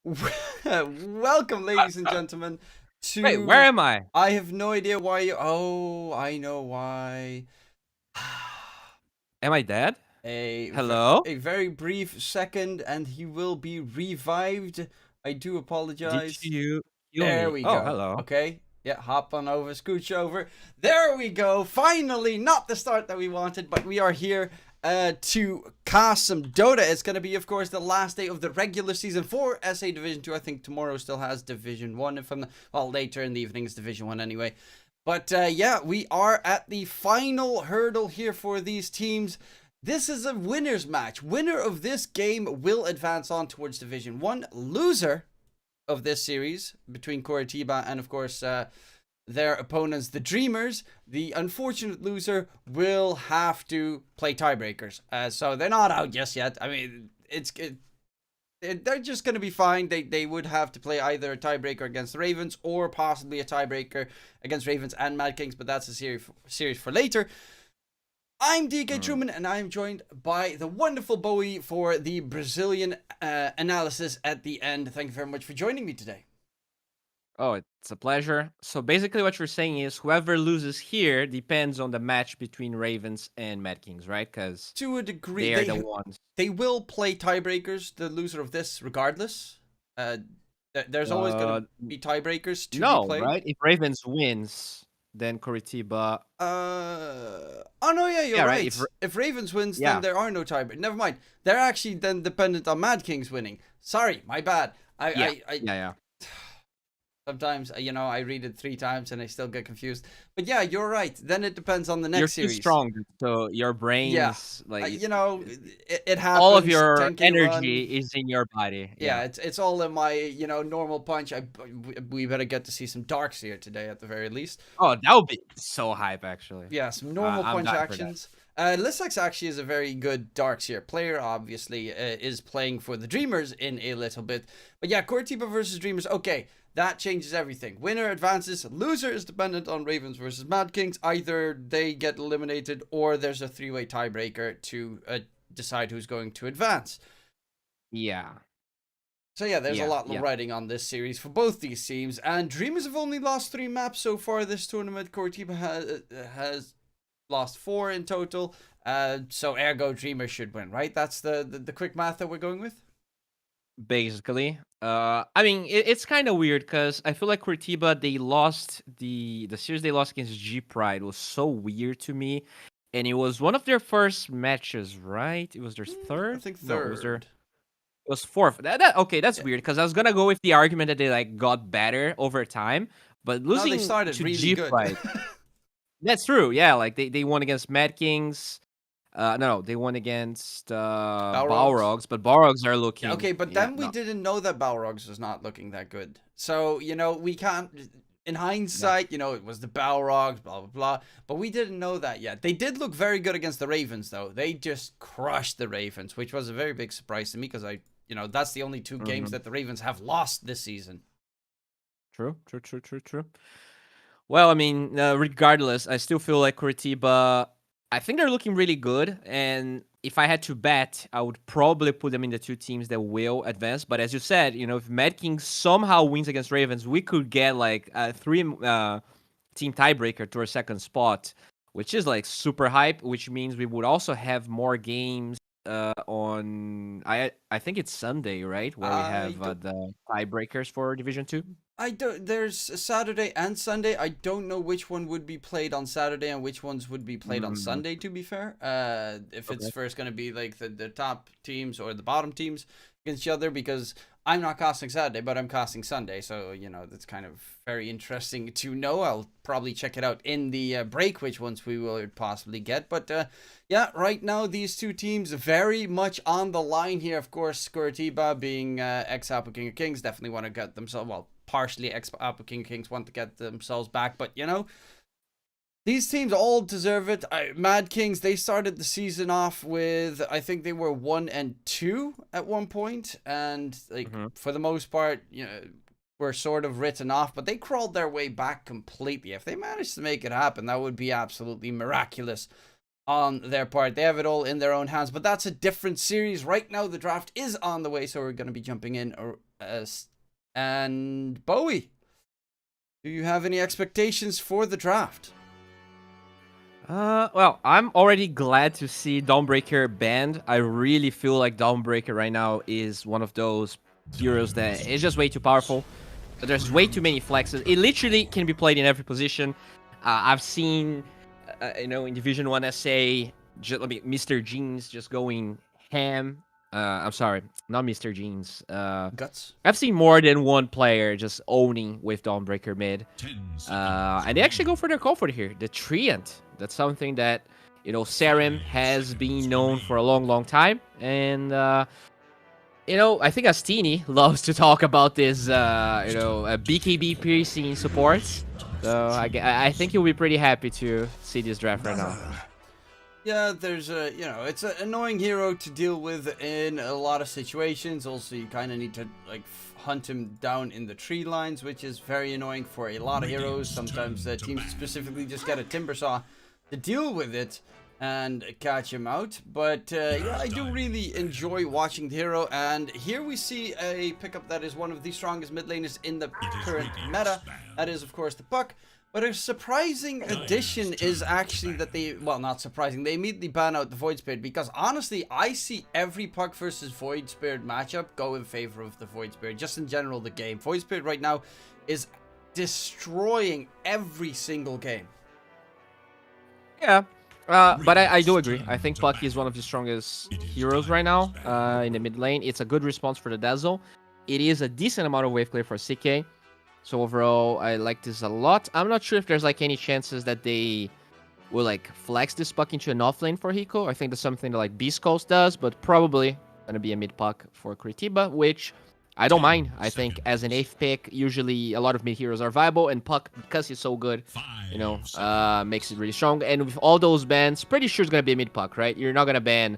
Welcome, ladies and gentlemen, Wait, where to. am I? I have no idea why you. Oh, I know why. Am I dead? A, Hello? a very brief second, and he will be revived. I do Did apologize. you kill There me? we Oh, go. hello. Okay. Yeah, hop on over, scooch over. There we go. Finally, not the start that we wanted, but we are here to cast some Dota. It's going to be, of course, the last day of the regular season for SA Division 2. I think tomorrow still has Division 1, if I'm not, well, later in the evening is Division 1 anyway. But yeah, we are at the final hurdle here for these teams. This is a winner's match. Winner of this game will advance on towards Division 1. Loser of this series between Coritiba and, of course, their opponents, the Dreamers, the unfortunate loser will have to play tiebreakers. So they're not out just yet. I mean, they're just going to be fine. They would have to play either a tiebreaker against the Ravens or possibly a tiebreaker against Ravens and Mad Kings, but that's a series for later. I'm DKTruman, and I'm joined by the wonderful Bowie for the Brazilian analysis at the end. Thank you very much for joining me today. Oh, it's a pleasure. So basically what you're saying is whoever loses here depends on the match between Ravens and Mad Kings, right? Because To a degree, they are the ones. they will play tiebreakers. The loser of this, regardless. Uh, there's always going to Uh, be tiebreakers to be no, played. right? If Ravens wins, then Coritiba. Oh no, yeah, you're Yeah, right. right. If Ravens wins, then Yeah, there are no tiebreakers. Never mind. They're actually then dependent on Mad Kings winning. Sorry, my bad. yeah, I yeah. Sometimes, I read it 3 times and I still get confused. But yeah, you're right. Then it depends on the You're next too series. strong, so your Yeah, brains like it all of happens. your 10K energy run. is in your body. Yeah, Yeah. it's all in my normal punch. We better get to see some darks here today at the very least. Oh, that would be so hype, actually. Yeah, some normal I'm punch down for that. actions. Lissax actually is a very good Darkseer player. Obviously, is playing for the Dreamers in a little bit. But yeah, Coritiba versus Dreamers. Okay, that changes everything. Winner advances. Loser is dependent on Ravens versus Mad Kings. Either they get eliminated or there's a three-way tiebreaker to decide who's going to advance. Yeah. So yeah, there's a Yeah, lot yeah. riding on this series for both these teams. And Dreamers have only lost 3 maps so far this tournament. Coritiba has lost 4 in total. So ergo Dreamers should win, right? That's the quick math that we're going with. Basically, I mean, it's kind of weird because I feel like Coritiba they lost the series they lost against G Pride was so weird to me, and it was one of their first matches, right? It was their I third. think No, it was their third. it was fourth. That okay, that's Yeah. weird because I was gonna go with the argument that they like got better over time, but No, they losing started to really G good. Pride, that's true. Yeah, like they won against Mad Kings. No, they won against Balrogs. Balrogs, but Balrogs are Yeah, looking. okay, but Yeah, then we no, didn't know that Balrogs was not looking that good. So, we can't. In yeah. hindsight, it was the Balrogs, blah, blah, blah. But we didn't know that yet. They did look very good against the Ravens, though. They just crushed the Ravens, which was a very big surprise to me because that's the only 2 games Mm-hmm. that the Ravens have lost this season. True, true, true, true, true. Well, I mean, regardless, I still feel like Curitiba. I think they're looking really good, and if I had to bet, I would probably put them in the 2 teams that will advance. But as you said, if Mad King somehow wins against Ravens, we could get like a 3 team tiebreaker to our second spot, which is like super hype. Which means we would also have more games on. I think it's Sunday, right, where we I have don't. the tiebreakers for Division 2. I don't. There's Saturday and Sunday. I don't know which one would be played on Saturday and which ones would be played on Mm, Sunday. To be fair, if it's okay. first going to be like the top teams or the bottom teams against each other, because I'm not casting Saturday, but I'm casting Sunday, so that's kind of very interesting to know. I'll probably check it out in the break, which ones we will possibly get. But yeah, right now these 2 teams very much on the line here. Of course, Coritiba being ex Apple King of Kings definitely want to get themselves partially ex-Apple King Kings want to get themselves back. But, these teams all deserve it. Mad Kings, they started the season off with, I think they were 1-2 at one point. And, like, Mm-hmm. for the most part, were sort of written off. But they crawled their way back completely. If they managed to make it happen, that would be absolutely miraculous on their part. They have it all in their own hands. But that's a different series. Right now, the draft is on the way. So we're going to be jumping in And Bowie, do you have any expectations for the draft? Well, I'm already glad to see Dawnbreaker banned. I really feel like Dawnbreaker right now is one of those heroes that is just way too powerful. There's way too many flexes. It literally can be played in every position. I've seen, in Division 1 SA, Mr. Jeans just going ham. I'm sorry, not Mr. Jeans. Guts? I've seen more than one player just owning with Dawnbreaker mid. And they actually go for their comfort here. The Treant. That's something that, Serum has been known for a long, long time. And, I think Astini loves to talk about this, BKB piercing supports. So I think he'll be pretty happy to see this draft right now. Yeah, there's it's an annoying hero to deal with in a lot of situations. Also, you kind of need to hunt him down in the tree lines, which is very annoying for a lot of heroes. Sometimes teams specifically just get a timber saw to deal with it and catch him out. But yeah, I do really enjoy watching the hero, and here we see a pickup that is one of the strongest mid laners in the current meta. That is, of course, the Puck. But a surprising addition is actually that not surprising, they immediately ban out the Void Spirit, because honestly, I see every Puck versus Void Spirit matchup go in favor of the Void Spirit. Just in general, the game. Void Spirit right now is destroying every single game. Yeah, but I do agree. I think Puck is one of the strongest heroes right now in the mid lane. It's a good response for the Dazzle. It is a decent amount of wave clear for CK. So overall, I like this a lot. I'm not sure if there's any chances that they will flex this Puck into an offlane for Hiko. I think that's something that Beast Coast does, but probably gonna be a mid Puck for Coritiba, which I don't mind. I think as an 8th pick, usually a lot of mid heroes are viable, and Puck, because he's so good, makes it really strong. And with all those bans, pretty sure it's gonna be a mid Puck, right? You're not gonna ban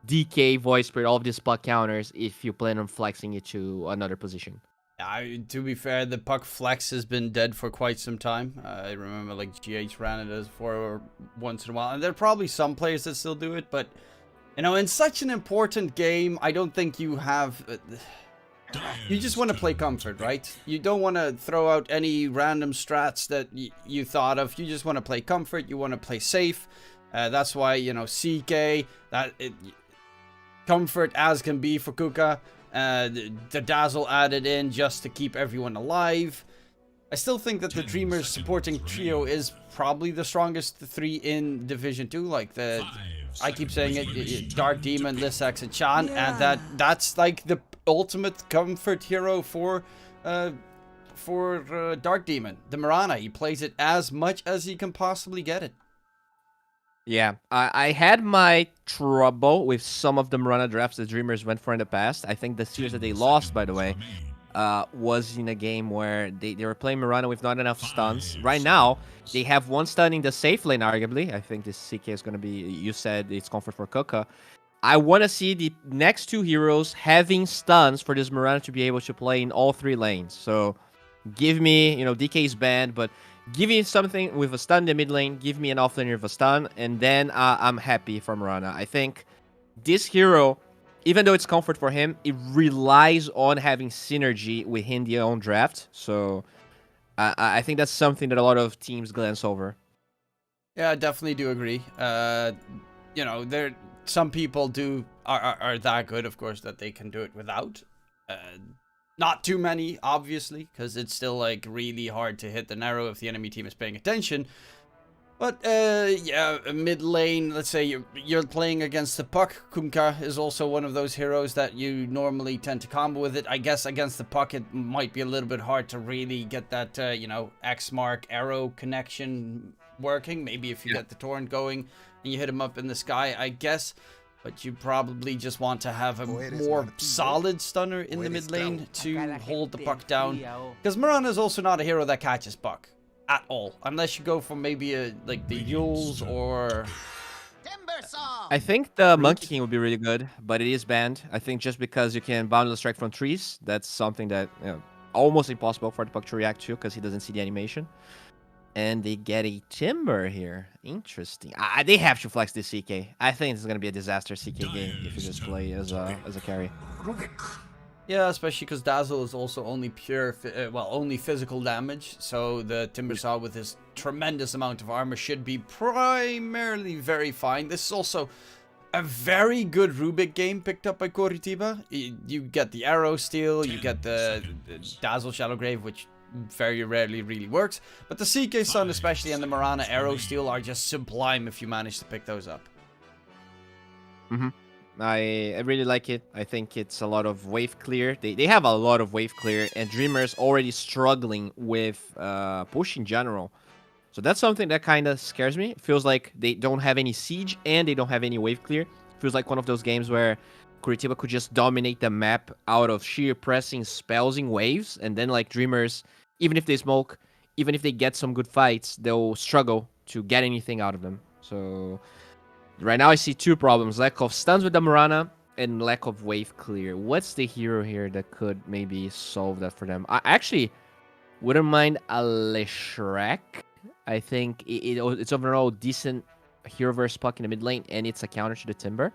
DK, Void Spirit, all of these Puck counters if you plan on flexing it to another position. To be fair, the Puck flex has been dead for quite some time. I remember GH ran it as for once in a while, and there are probably some players that still do it, but in such an important game, I don't think you have. You just want to play comfort, right? You don't want to throw out any random strats that you thought of. You just want to play comfort. You want to play safe. That's why CK comfort as can be for Kuka. The Dazzle added in just to keep everyone alive. I still think that the Dreamers supporting trio is probably the strongest 3 in Division 2. I keep saying it, Dark Demon, Lissax, and Chan, and that's the ultimate comfort hero for Dark Demon. The Mirana, he plays it as much as he can possibly get it. Yeah, I had my trouble with some of the Mirana drafts the Dreamers went for in the past. I think the series that they lost, by the way, was in a game where they were playing Mirana with not enough stuns. Right now, they have one stun in the safe lane, arguably. I think this CK is going to be, you said it's comfort for Kuka. I want to see the next 2 heroes having stuns for this Mirana to be able to play in all 3 lanes. So give me, DK's banned, but give me something with a stun in the mid lane, give me an offlaner with a stun, and then I'm happy for Mirana. I think this hero, even though it's comfort for him, it relies on having synergy within their own draft. So I think that's something that a lot of teams glance over. Yeah, I definitely do agree. Some people are that good, of course, that they can do it without. Not too many, obviously, because it's still really hard to hit the narrow if the enemy team is paying attention. But yeah, mid lane, let's say you're playing against the Puck. Kumka is also one of those heroes that you normally tend to combo with it. I guess against the Puck it might be a little bit hard to really get that X mark arrow connection working. Maybe if you get the torrent going and you hit him up in the sky, I guess. But you probably just want to have a more solid stunner in the mid lane to hold the Puck down. Because Mirana is also not a hero that catches Puck at all. Unless you go for maybe the Yules or... I think the Monkey King would be really good, but it is banned. I think just because you can boundless strike from trees, that's something that almost impossible for the Puck to react to because he doesn't see the animation. And they get a Timber here. Interesting. They have to flex this CK. I think it's going to be a disaster CK game if you just play as a carry. Yeah, especially because Dazzle is also only pure, only physical damage. So the Timbersaw with his tremendous amount of armor should be primarily very fine. This is also a very good Rubik game picked up by Coritiba. You get the Arrow Steel, you get the Dazzle Shadowgrave, which very rarely really works. But the CK Sun especially and the Marana Arrow Steel are just sublime if you manage to pick those up. I really like it. I think it's a lot of wave clear. They have a lot of wave clear, and Dreamers already struggling with push in general. So that's something that kind of scares me. It feels like they don't have any siege and they don't have any wave clear. It feels like one of those games where Curitiba could just dominate the map out of sheer pressing, spellsing waves, and then like Dreamers, even if they smoke, even if they get some good fights, they'll struggle to get anything out of them. So right now I see two problems: lack of stuns with the Marana and lack of wave clear. What's the hero here that could maybe solve that for them? I actually wouldn't mind a Leshrek. I think it's overall decent hero versus Puck in the mid lane, and it's a counter to the Timber.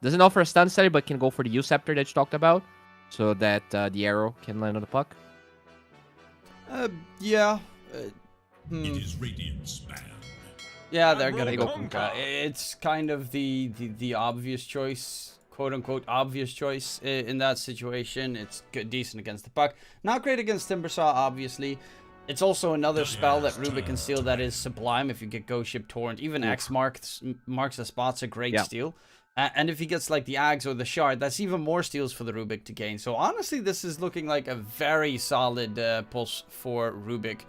Doesn't offer a stun study, but can go for the U-Scepter that you talked about, so that the arrow can land on the Puck. Yeah. It is Radiant's man. Yeah, they're gonna go Kunkka. It's kind of the obvious choice, quote unquote obvious choice in that situation. It's good, decent against the Puck. Not great against Timbersaw, obviously. It's also another spell that Rubik can steal that is sublime if you get Ghost Ship Torrent. Even X marks the spot's a great steal. And if he gets like the Ags or the Shard, that's even more steals for the Rubik to gain. So honestly, this is looking like a very solid pulse for Rubik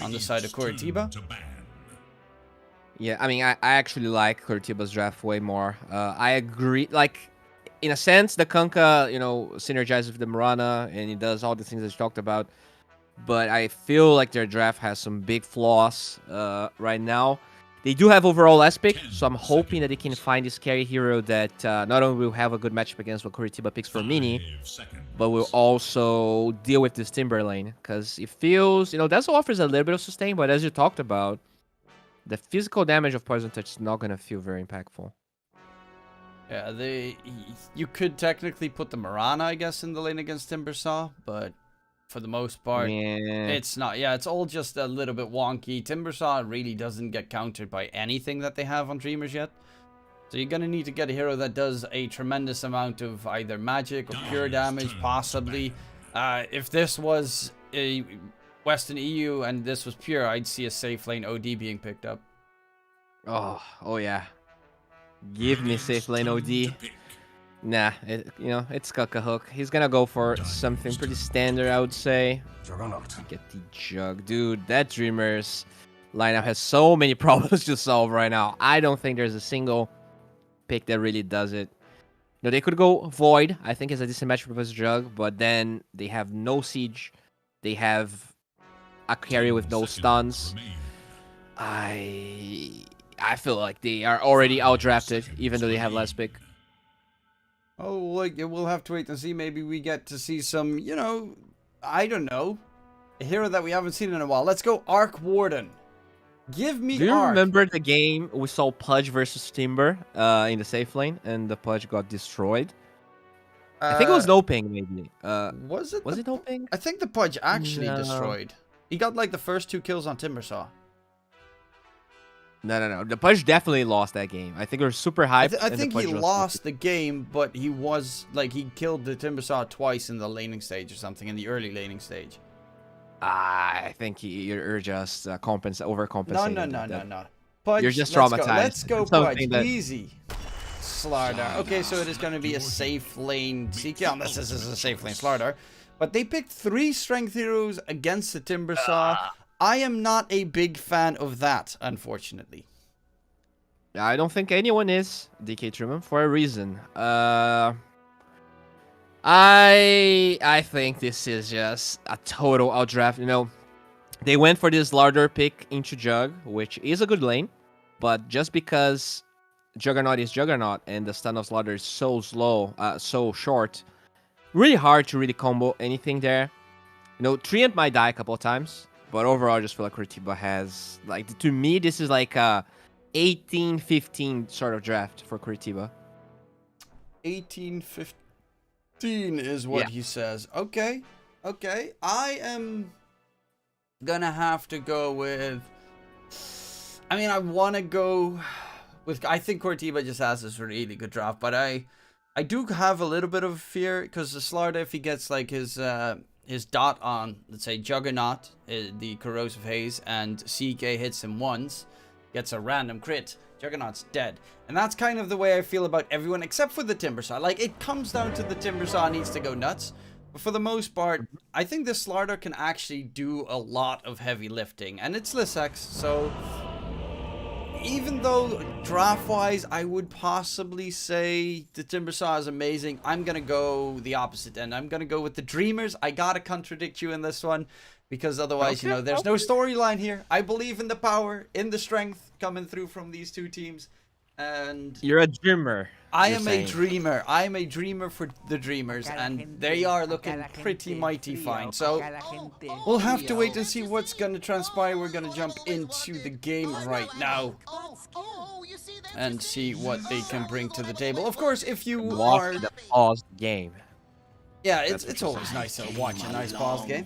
on the side of Coritiba. Yeah, I mean, I actually like Curitiba's draft way more. I agree. Like, in a sense, the Kunkka, synergizes with the Marana, and it does all the things that you talked about. But I feel like their draft has some big flaws right now. They do have overall less pick, so I'm hoping that they can find this carry hero that not only will have a good matchup against what Curitiba picks for Mini, but will also deal with this Timber lane. Because it feels, Dazzle offers a little bit of sustain, but as you talked about, the physical damage of Poison Touch is not going to feel very impactful. Yeah, you could technically put the Marana, I guess, in the lane against Timbersaw, but for the most part, it's not. Yeah, it's all just a little bit wonky. Timbersaw really doesn't get countered by anything that they have on Dreamers yet. So you're going to need to get a hero that does a tremendous amount of either magic or pure damage, possibly. If this was a Western EU and this was pure, I'd see a safe lane OD being picked up. Oh yeah. Give me safe lane OD. Nah, it's Cuckahook. He's gonna go for something pretty standard, I would say. Get the Jug. Dude, that Dreamers lineup has so many problems to solve right now. I don't think there's a single pick that really does it. They could go Void. I think it's a decent match versus Jug, but then they have no Siege. They have a carry with no stuns. I feel like they are already outdrafted, even though they have less pick. Oh, like, we'll have to wait and see. Maybe we get to see some, I don't know, a hero that we haven't seen in a while. Let's go Arc Warden. Give me Do you Arc. remember the game we saw Pudge versus Timber in the safe lane, and the Pudge got destroyed? I think it was no ping, maybe. Was it? Was it no ping? I think the Pudge actually destroyed. He got like the first 2 kills on Timbersaw. No. The Pudge definitely lost that game. I think it was super hyped. I think he lost the game, but he was like he killed the Timbersaw twice in the laning stage or something, in the early laning stage. I think you're just overcompensating. No. Pudge, you're just traumatized. Let's go Pudge. Easy. Slardar. Okay, so it is going to be a safe lane CK, unless this is a safe lane Slardar. But they picked 3 strength heroes against the Timbersaw. I am not a big fan of that, unfortunately. I don't think anyone is, DKTruman, for a reason. I think this is just a total outdraft. They went for this larger pick into Jug, which is a good lane, but just because Juggernaut is Juggernaut and the stun of Slaughter is so slow, so short, really hard to really combo anything there. Treant might die a couple of times. But overall, I just feel like Coritiba has, to me, this is like a 18-15 sort of draft for Coritiba. 18-15. 15 is what he says. Okay. Okay. I am gonna have to go with... I mean, I want to go with... I think Coritiba just has this really good draft, but I do have a little bit of fear because the Slarda, if he gets like his dot on, let's say Juggernaut, the Corrosive Haze, and CK hits him once, gets a random crit, Juggernaut's dead. And that's kind of the way I feel about everyone except for the Timbersaw. Like, it comes down to the Timbersaw needs to go nuts. But for the most part, I think the Slarda can actually do a lot of heavy lifting. And it's Lissex, so... Even though draft-wise, I would possibly say the Timbersaw is amazing, I'm going to go the opposite end. I'm going to go with the Dreamers. I got to contradict you in this one, because otherwise, you know, there's no storyline here. I believe in the power, in the strength coming through from these two teams. And you're a dreamer. I am a dreamer. I am a dreamer for the Dreamers, and they are looking pretty mighty fine. So we'll have to wait and see what's going to transpire. We're going to jump into the game right now and see what they can bring to the table. Of course, if you are... the paused game. Yeah, it's always nice to watch a nice paused game.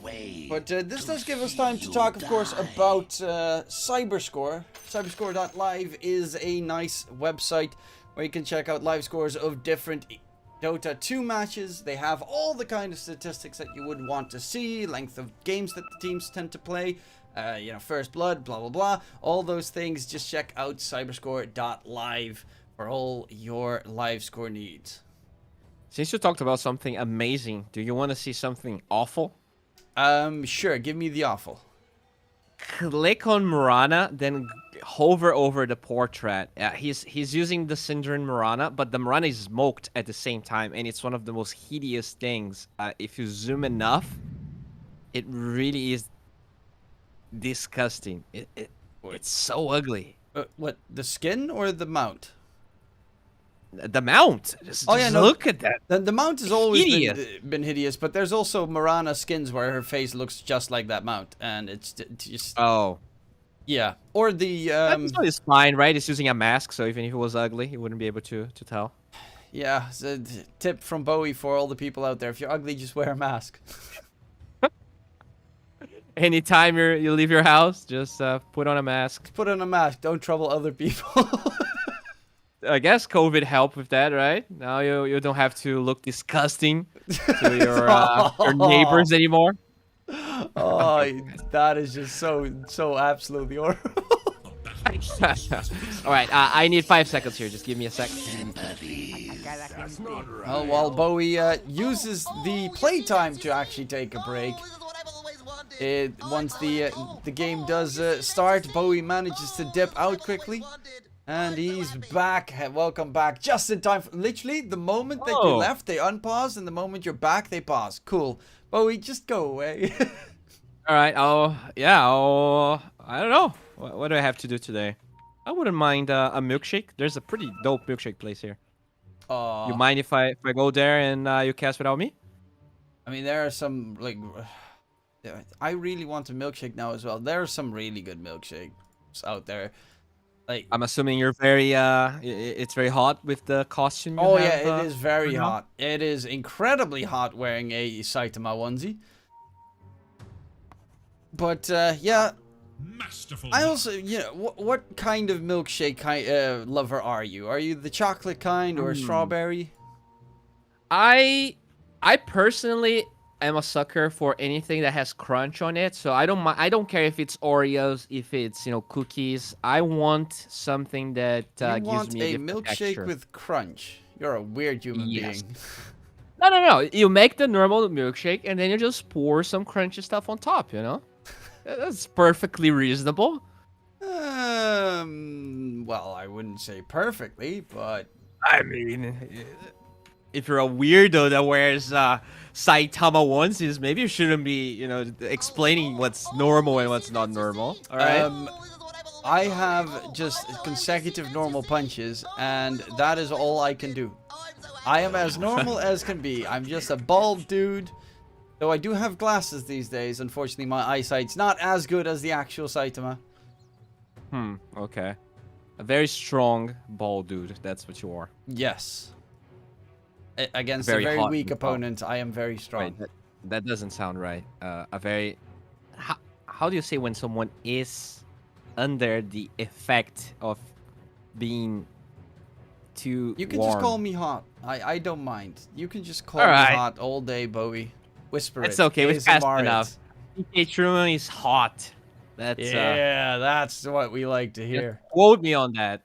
But this does give us time to talk, of course, about Cyberscore. Cyberscore.live is a nice website where you can check out live scores of different Dota 2 matches. They have all the kind of statistics that you would want to see, length of games that the teams tend to play, you know, first blood, blah, blah, blah. All those things, just check out cyberscore.live for all your live score needs. Since you talked about something amazing, do you want to see something awful? Sure, give me the awful. Click on Murana, then hover over the portrait. He's using the Syndrome Murana, but the Murana is smoked at the same time, and it's one of the most hideous things. If you zoom enough, it really is disgusting. It's so ugly. What, the skin or the mount? The mount. Just look at that. The mount has always been hideous, but there's also Murana skins where her face looks just like that mount, and it's just... Oh. Yeah. Or the... It's fine, right? It's using a mask, so even if it was ugly, you wouldn't be able to tell. Yeah, it's a tip from Bowie for all the people out there. If you're ugly, just wear a mask. Anytime you leave your house, just put on a mask. Put on a mask. Don't trouble other people. I guess COVID helped with that, right? Now you don't have to look disgusting to your neighbors anymore. Oh, that is just so absolutely horrible. All right, I need 5 seconds here. Just give me a sec. Well, while Bowie uses the playtime to actually take a break, once the game does start, Bowie manages to dip out quickly. And he's back. Welcome back. Just in time. Literally, the moment that you left, they unpause. And the moment you're back, they pause. Cool. Bowie, just go away. All right. I don't know. What do I have to do today? I wouldn't mind a milkshake. There's a pretty dope milkshake place here. You mind if I go there and you cast without me? I mean, there are some, like... I really want a milkshake now as well. There are some really good milkshakes out there. Like, I'm assuming you're very it's very hot with the costume. Yeah, it is very hot. It is incredibly hot wearing a Saitama onesie. But yeah, Masterful. I also, you know, what kind of milkshake lover are you? Are you the chocolate kind or strawberry? I personally am a sucker for anything that has crunch on it, so I don't care if it's Oreos, if it's, you know, cookies. I want something that gives me a milkshake texture. with crunch. You're a weird human being. No. You make the normal milkshake and then you just pour some crunchy stuff on top. You know, that's perfectly reasonable. Well, I wouldn't say perfectly, but I mean, if you're a weirdo that wears Saitama onesies, maybe you shouldn't be, you know, explaining what's normal and what's not normal. All right. I have just consecutive normal punches, and that is all I can do. I am as normal as can be. I'm just a bald dude. Though I do have glasses these days. Unfortunately, my eyesight's not as good as the actual Saitama. Okay. A very strong bald dude. That's what you are. Yes. Against Very a very hot weak and opponent, I am very strong. Wait, that doesn't sound right. A very how do you say when someone is under the effect of being too You can warm? just call me hot. I don't mind. You can just call All me right. hot all day, Bowie. Whisper It's it. okay. We've passed ASMR it. enough. DKTruman is hot. That's Yeah, that's what we like to just hear. quote me on that.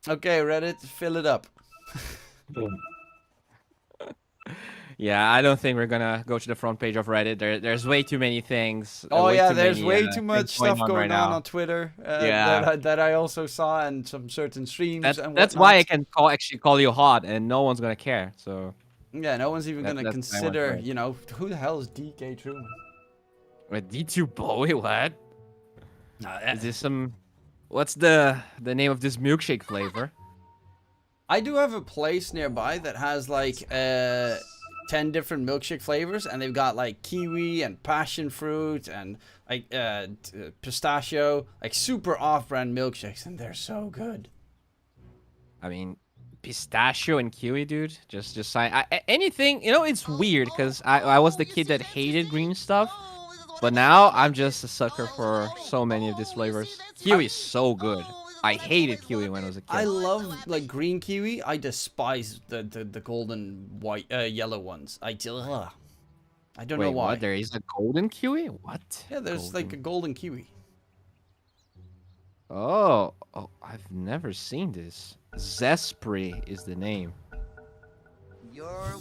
Okay, Reddit, fill it up. Yeah, I don't think we're gonna go to the front page of Reddit. There's way too many things. Oh way yeah, too there's many, way too things much stuff going right on now. on Twitter Yeah. that I also saw and some certain streams and That's why I whatnot. can actually call you hot, and no one's gonna care. So Yeah, no one's even gonna that's why I went consider, for it. you know, who the hell is DKTruman? Wait, D2 Bowie, what? Nah, Is this some? What's the name of this milkshake flavor? I do have a place nearby that has like 10 different milkshake flavors, and they've got like kiwi and passion fruit and like pistachio, like super off-brand milkshakes, and they're so good. I mean, pistachio and kiwi, dude. Just sign anything. You know, it's weird because I was the kid that hated green stuff, but now I'm just a sucker for so many of these flavors. Kiwi is so good. I hated kiwi when I was a kid. I love like green kiwi. I despise the golden white yellow ones. I don't know Wait, why. what? There is a golden kiwi? What? Yeah, there's like a golden kiwi. Oh, I've never seen this. Zespri is the name.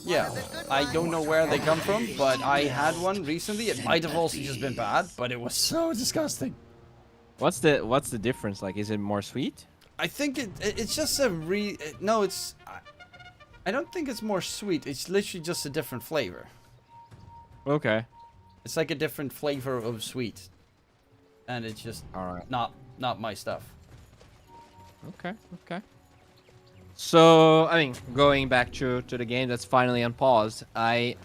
Yeah, I don't know where they come from, but I had one recently. It might have also just been bad, but it was so disgusting. What's the difference? Like, is it more sweet? I think it's just a no, it's I don't think it's more sweet. It's literally just a different flavor. Okay. It's like a different flavor of sweet, and it's just All right. not my stuff. Okay. So, I mean, going back to the game that's finally unpaused, I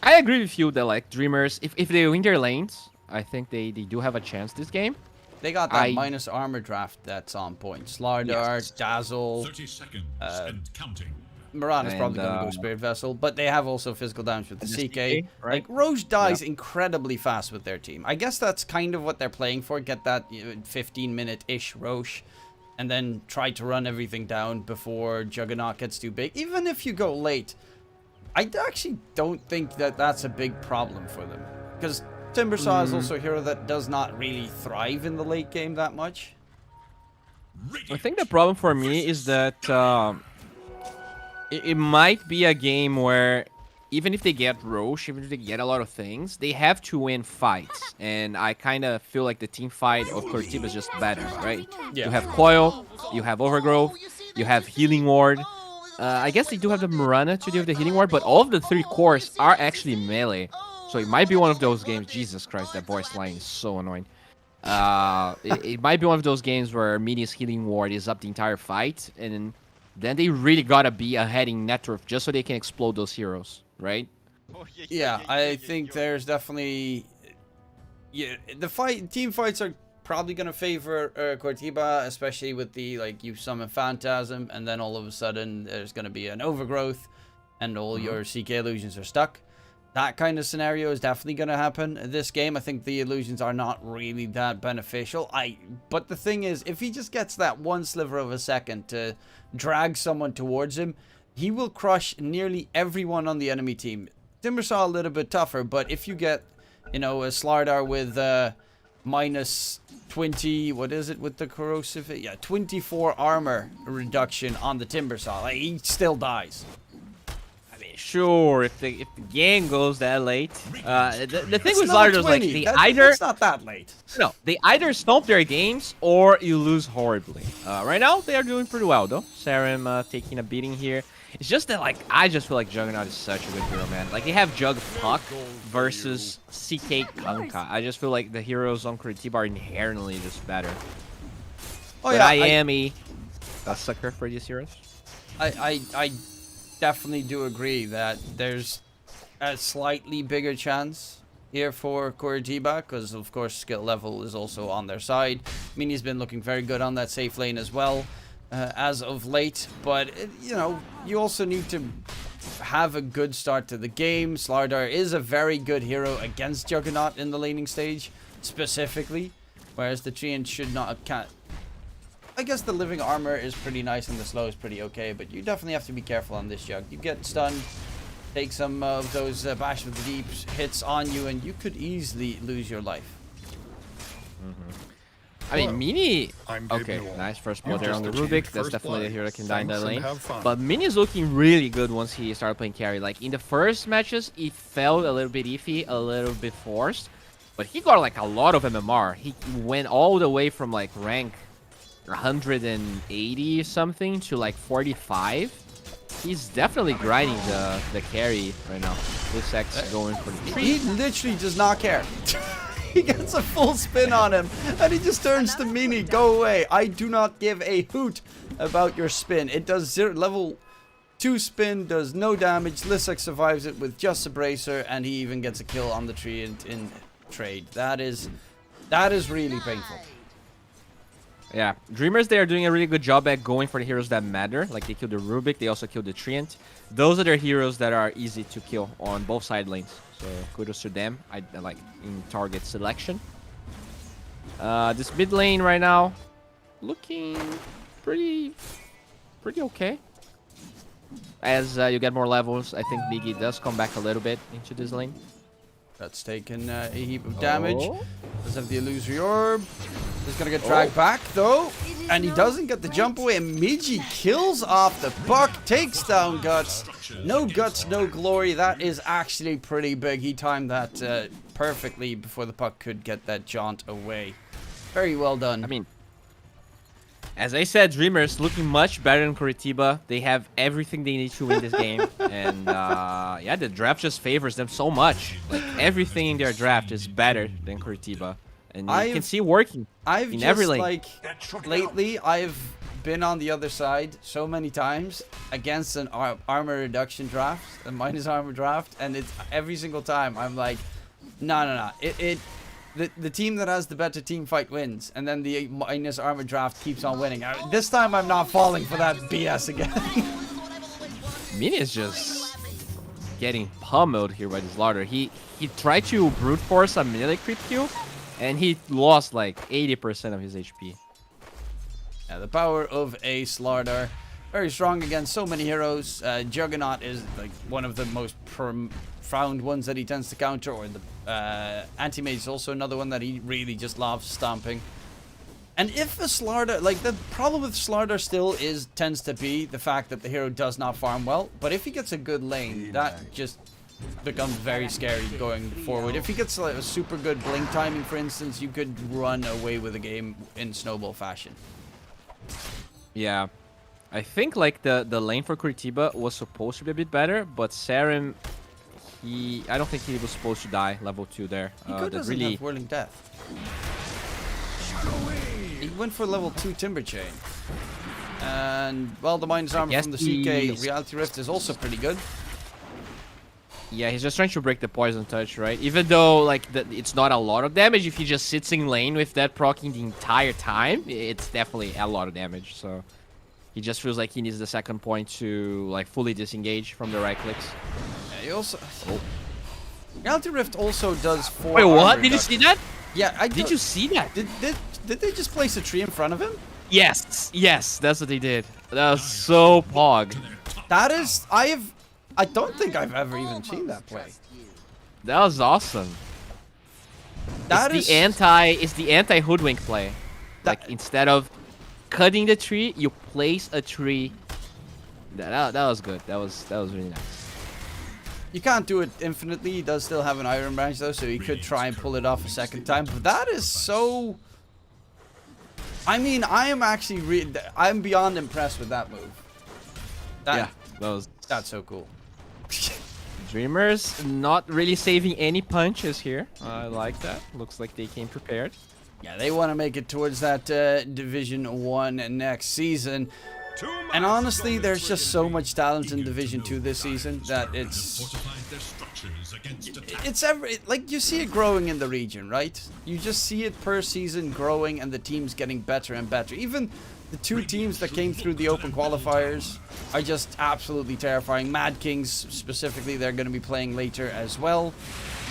agree with you that like Dreamers, if they win their lanes, I think they do have a chance this game. They got that minus armor draft that's on point. Slardar, Yes. Dazzle, 30 seconds and counting. Mirana's And, probably going to go Spirit Vessel, but they have also physical damage with the the CK. CK, right? Like, Roche dies incredibly fast with their team. I guess that's kind of what they're playing for. Get that 15-minute-ish Roche, and then try to run everything down before Juggernaut gets too big. Even if you go late, I actually don't think that that's a big problem for them. Because Timbersaw is also a hero that does not really thrive in the late game that much. I think the problem for me is that it might be a game where even if they get Roche, even if they get a lot of things, they have to win fights. And I kind of feel like the team fight of Coritiba is just better, right? Yeah. You have Coil, you have Overgrowth, you have Healing Ward. I guess they do have the Mirana to do with the Healing Ward, but all of the 3 cores are actually melee. So it might be one of those games. Jesus Christ, that voice line is so annoying. It might be one of those games where Mini's Healing Ward is up the entire fight, and then they really gotta be ahead in net worth just so they can explode those heroes, right? Yeah, I think there's definitely the team fights are probably gonna favor Coritiba, especially with the like you summon Phantasm, and then all of a sudden there's gonna be an Overgrowth, and all your CK illusions are stuck. That kind of scenario is definitely going to happen in this game. I think the illusions are not really that beneficial. But the thing is, if he just gets that one sliver of a second to drag someone towards him, he will crush nearly everyone on the enemy team. Timbersaw a little bit tougher, but if you get, you know, a Slardar with minus 20, what is it with the corrosive? Yeah, 24 armor reduction on the Timbersaw. Like, he still dies. Sure, if the game goes that late, the thing It's with not Slardar is like 20. they That's not that late. no, they either stomp their games or you lose horribly. Right now they are doing pretty well though. Sarim taking a beating here. It's just that like I just feel like Juggernaut is such a good hero, man. Like they have Jug Puck versus CK Kanka. I just feel like the heroes on Coritiba are inherently just better. Oh But yeah, I am a sucker for these heroes. I definitely do agree that there's a slightly bigger chance here for Coritiba, because of course skill level is also on their side. Mini's been looking very good on that safe lane as well as of late, but you know, you also need to have a good start to the game. Slardar is a very good hero against Juggernaut in the laning stage, specifically. Whereas the Treant should not... I guess the living armor is pretty nice and the slow is pretty okay, but you definitely have to be careful on this Jug. You get stunned, take some of those Bash with the Deep hits on you, and you could easily lose your life. I mean, Mini... Okay, nice first blow there on the Rubik. That's definitely a hero that can die in that lane. But Mini is looking really good once he started playing carry. Like, in the first matches, it felt a little bit iffy, a little bit forced. But he got, like, a lot of MMR. He went all the way from, like, rank 180 something to, like, 45. He's definitely grinding the carry right now. This X going for the tree. He literally does not care. He gets a full spin on him, and he just turns to Mini. Go away. I do not give a hoot about your spin. It does level 2 spin, does no damage. Lisek survives it with just a bracer, and he even gets a kill on the tree in trade. That is really painful. Yeah, Dreamers, they are doing a really good job at going for the heroes that matter. Like, they killed the Rubik, they also killed the Treant. Those are the heroes that are easy to kill on both side lanes. So, kudos to them, I like, in target selection. This mid lane right now, looking pretty okay. As you get more levels, I think Biggie does come back a little bit into this lane. That's taken a heap of damage. Does have the illusory orb. He's gonna get dragged back though, and he doesn't get the jump away. And Miji kills off the puck, takes down Guts. No Guts, no glory. That is actually pretty big. He timed that perfectly before the puck could get that jaunt away. Very well done. I mean, as I said, Dreamers looking much better than Coritiba. They have everything they need to win this game. And yeah, the draft just favors them so much. Like, everything in their draft is better than Coritiba. And you can see working in every lane. Like, lately, I've been on the other side so many times against an armor reduction draft, a minus armor draft. And it's every single time I'm like, no. The team that has the better team fight wins, and then the minus armor draft keeps on winning. This time I'm not falling for that BS again. Mini is just getting pummeled here by this Larder. He tried to brute force a melee creep kill, and he lost like 80% of his HP. Yeah, the power of a Slardar. Very strong against so many heroes. Juggernaut is like one of the most profound ones that he tends to counter, or the Anti-Mage is also another one that he really just loves stomping. And if a Slardar, like, the problem with Slardar still tends to be the fact that the hero does not farm well, but if he gets a good lane, that just becomes very scary going forward. If he gets like a super good blink timing, for instance, you could run away with the game in snowball fashion. Yeah. I think like the lane for Coritiba was supposed to be a bit better, but Sarim, I don't think he was supposed to die level 2 there. He doesn't really have Whirling Death. He went for level 2 Timber Chain. And well, the minus armor from the CK Reality Rift is also pretty good. Yeah, he's just trying to break the poison touch, right? Even though like it's not a lot of damage, if he just sits in lane with that proccing the entire time, it's definitely a lot of damage. So he just feels like he needs the second point to like fully disengage from the right clicks. Yeah, he also Reality Rift also does 4. Wait, what? Did you see that? Yeah, did you see that? Did they just place a tree in front of him? Yes, that's what they did. That was so pog. That is, I don't think I've ever even seen that play. That was awesome. It's the anti hoodwink play. Like, instead of cutting the tree, you place a tree. That was good. That was really nice. You can't do it infinitely. He does still have an Iron Branch though, so he could try and pull it off a second time. But that is so... I mean, I'm beyond impressed with that move. That's so cool. Dreamers not really saving any punches here. I like that. Looks like they came prepared. Yeah, they want to make it towards that Division 1 next season. And honestly, there's just so much talent in Division 2 this season that it's like you see it growing in the region, right? You just see it per season growing, and the team's getting better and better. Even the two teams that came through the open qualifiers are just absolutely terrifying. Mad Kings specifically, they're going to be playing later as well.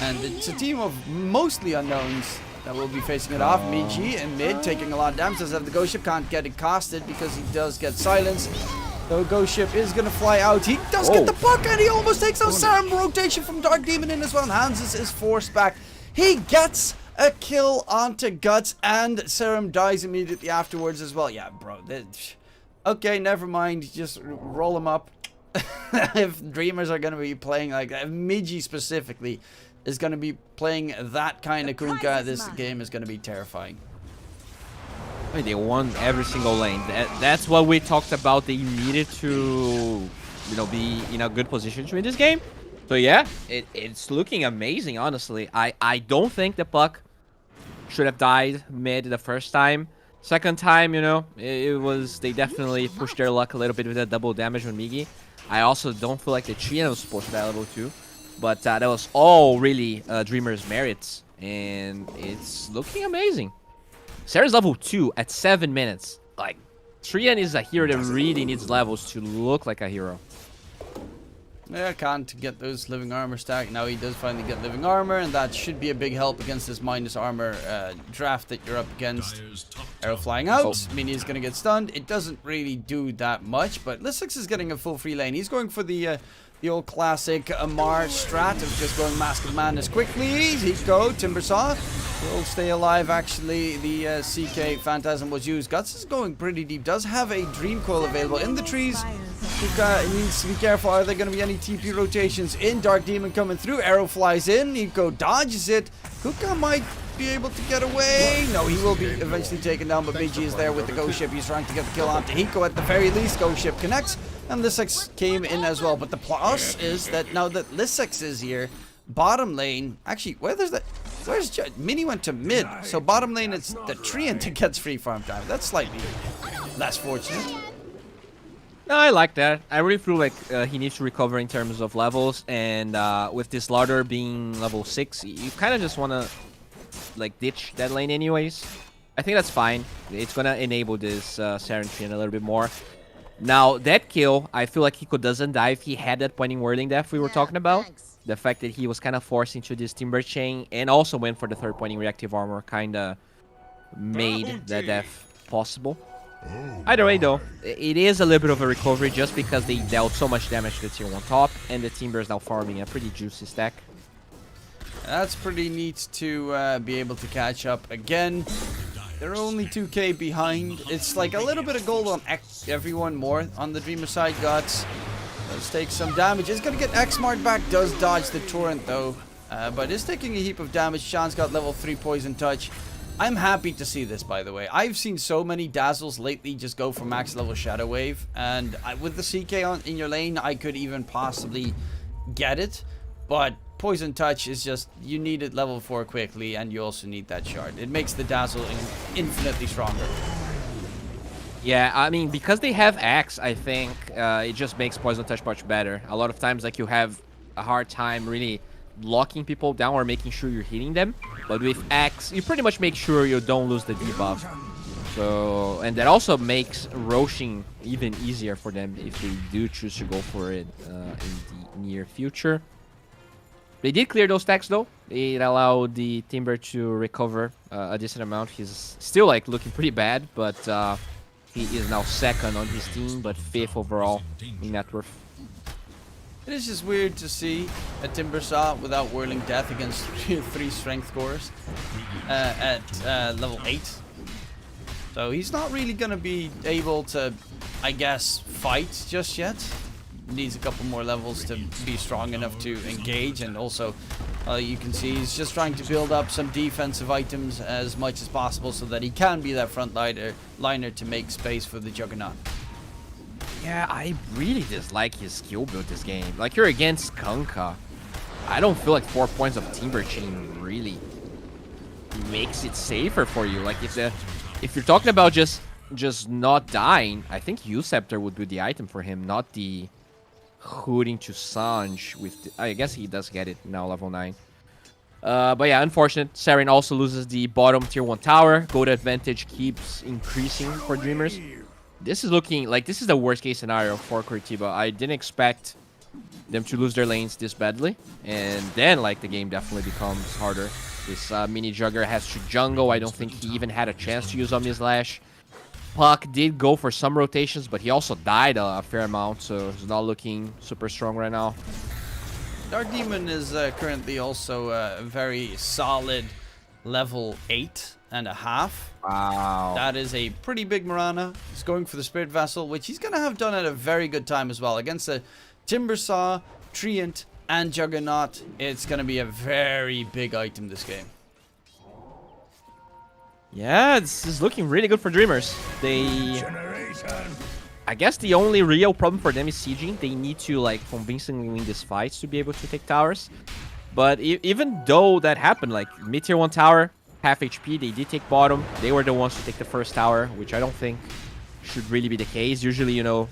And it's a team of mostly unknowns that will be facing it off. Miji in mid, taking a lot of damage. Does have the Ghost Ship, can't get it casted because he does get silenced. The Ghost Ship is going to fly out. He does get the puck, and he almost takes out Serum. Rotation from Dark Demon in as well. Hanses is forced back. He gets a kill onto Guts, and Serum dies immediately afterwards as well. Yeah, bro. Okay, never mind. Just roll him up. If Dreamers are going to be playing like that, if Miji specifically is going to be playing that kind of Kunkka, this game is going to be terrifying. I mean, they won every single lane. That's what we talked about. They needed to, be in a good position to win this game. So yeah, it's looking amazing, honestly. I don't think the puck should have died mid the first time. Second time, they definitely pushed their luck a little bit with that double damage on Migi. I also don't feel like the Trian was supposed to be at level 2. But that was all really Dreamer's merits. And it's looking amazing. Sarah's level 2 at 7 minutes. Like, Trian is a hero that really needs levels to look like a hero. Yeah, can't get those living armor stacked. Now he does finally get living armor, and that should be a big help against this minus armor draft that you're up against. Arrow flying out. Mini is going to get stunned. It doesn't really do that much, but Lissix is getting a full free lane. He's going for the old classic Amar strat of just going Mask of Madness quickly. He go. Timbersaw will stay alive. Actually, the CK Phantasm was used. Guts is going pretty deep. Does have a Dream Coil available in the trees. Kuka needs to be careful. Are there going to be any TP rotations in? Dark Demon coming through. Arrow flies in. Hiko dodges it. Kuka might be able to get away. No, he will be eventually taken down, but Miji is there with the Ghost Ship. He's trying to get the kill onto Hiko at the very least. Ghost Ship connects, and Lissix came in as well. But the plus is that now that Lissix is here, bottom lane, actually, where's Mini went to mid, so bottom lane it's the Trian that gets free farm time. That's slightly less fortunate. No, I like that. I really feel like he needs to recover in terms of levels, and with this Larder being level 6, you kind of just want to ditch that lane anyways. I think that's fine. It's going to enable this Saren Trian a little bit more. Now, that kill, I feel like Hiko doesn't die if he had that pointing whirling death we were talking about. The fact that he was kind of forced into this Timber Chain and also went for the third pointing reactive armor kind of made that death possible. Either way, though, it is a little bit of a recovery just because they dealt so much damage to the tier 1 top, and the Timber is now farming a pretty juicy stack. That's pretty neat to be able to catch up again. They're only 2k behind. It's like a little bit of gold on everyone more on the Dreamer side. Guts does take some damage. It's going to get X-Mart back. Does dodge the Torrent, though. But is taking a heap of damage. Sean's got level 3 Poison Touch. I'm happy to see this, by the way. I've seen so many Dazzles lately just go for max level Shadow Wave. And with the CK in your lane, I could even possibly get it. But Poison Touch is just, you need it level 4 quickly, and you also need that shard. It makes the Dazzle infinitely stronger. Yeah, I mean, because they have Axe, I think it just makes Poison Touch much better. A lot of times, you have a hard time really locking people down or making sure you're hitting them. But with Axe, you pretty much make sure you don't lose the debuff. So, and that also makes roshing even easier for them if they do choose to go for it in the near future. They did clear those stacks though. It allowed the Timber to recover a decent amount. He's still looking pretty bad, but he is now second on his team, but 5th overall in net worth. It is just weird to see a Timbersaw without Whirling Death against 3 strength cores at level 8. So he's not really going to be able to, I guess, fight just yet. Needs a couple more levels to be strong enough to engage, and also you can see he's just trying to build up some defensive items as much as possible so that he can be that front liner to make space for the Juggernaut. Yeah, I really dislike his skill build this game. You're against Kunkka. I don't feel like 4 points of Timber Chain really makes it safer for you. If you're talking about just not dying, I think Uceptor would be the item for him, not the Hooting to Sanj with I guess he does get it now, level 9. But yeah, unfortunate. Saren also loses the bottom tier 1 tower. Gold advantage keeps increasing for Dreamers. This is looking like this is the worst case scenario for Coritiba. I didn't expect them to lose their lanes this badly, and then like the game definitely becomes harder. This mini jugger has to jungle. I don't think he even had a chance to use Omnislash. Puck did go for some rotations, but he also died a fair amount, so he's not looking super strong right now. Dark Demon is currently also a very solid level 8.5. Wow. That is a pretty big Mirana. He's going for the Spirit Vessel, which he's going to have done at a very good time as well. Against the Timbersaw, Treant, and Juggernaut, it's going to be a very big item this game. Yeah, this is looking really good for Dreamers. I guess the only real problem for them is sieging. They need to like convincingly win these fights to be able to take towers. But even though that happened, like mid-tier 1 tower, half HP, they did take bottom. They were the ones to take the first tower, which I don't think should really be the case. Usually, you know,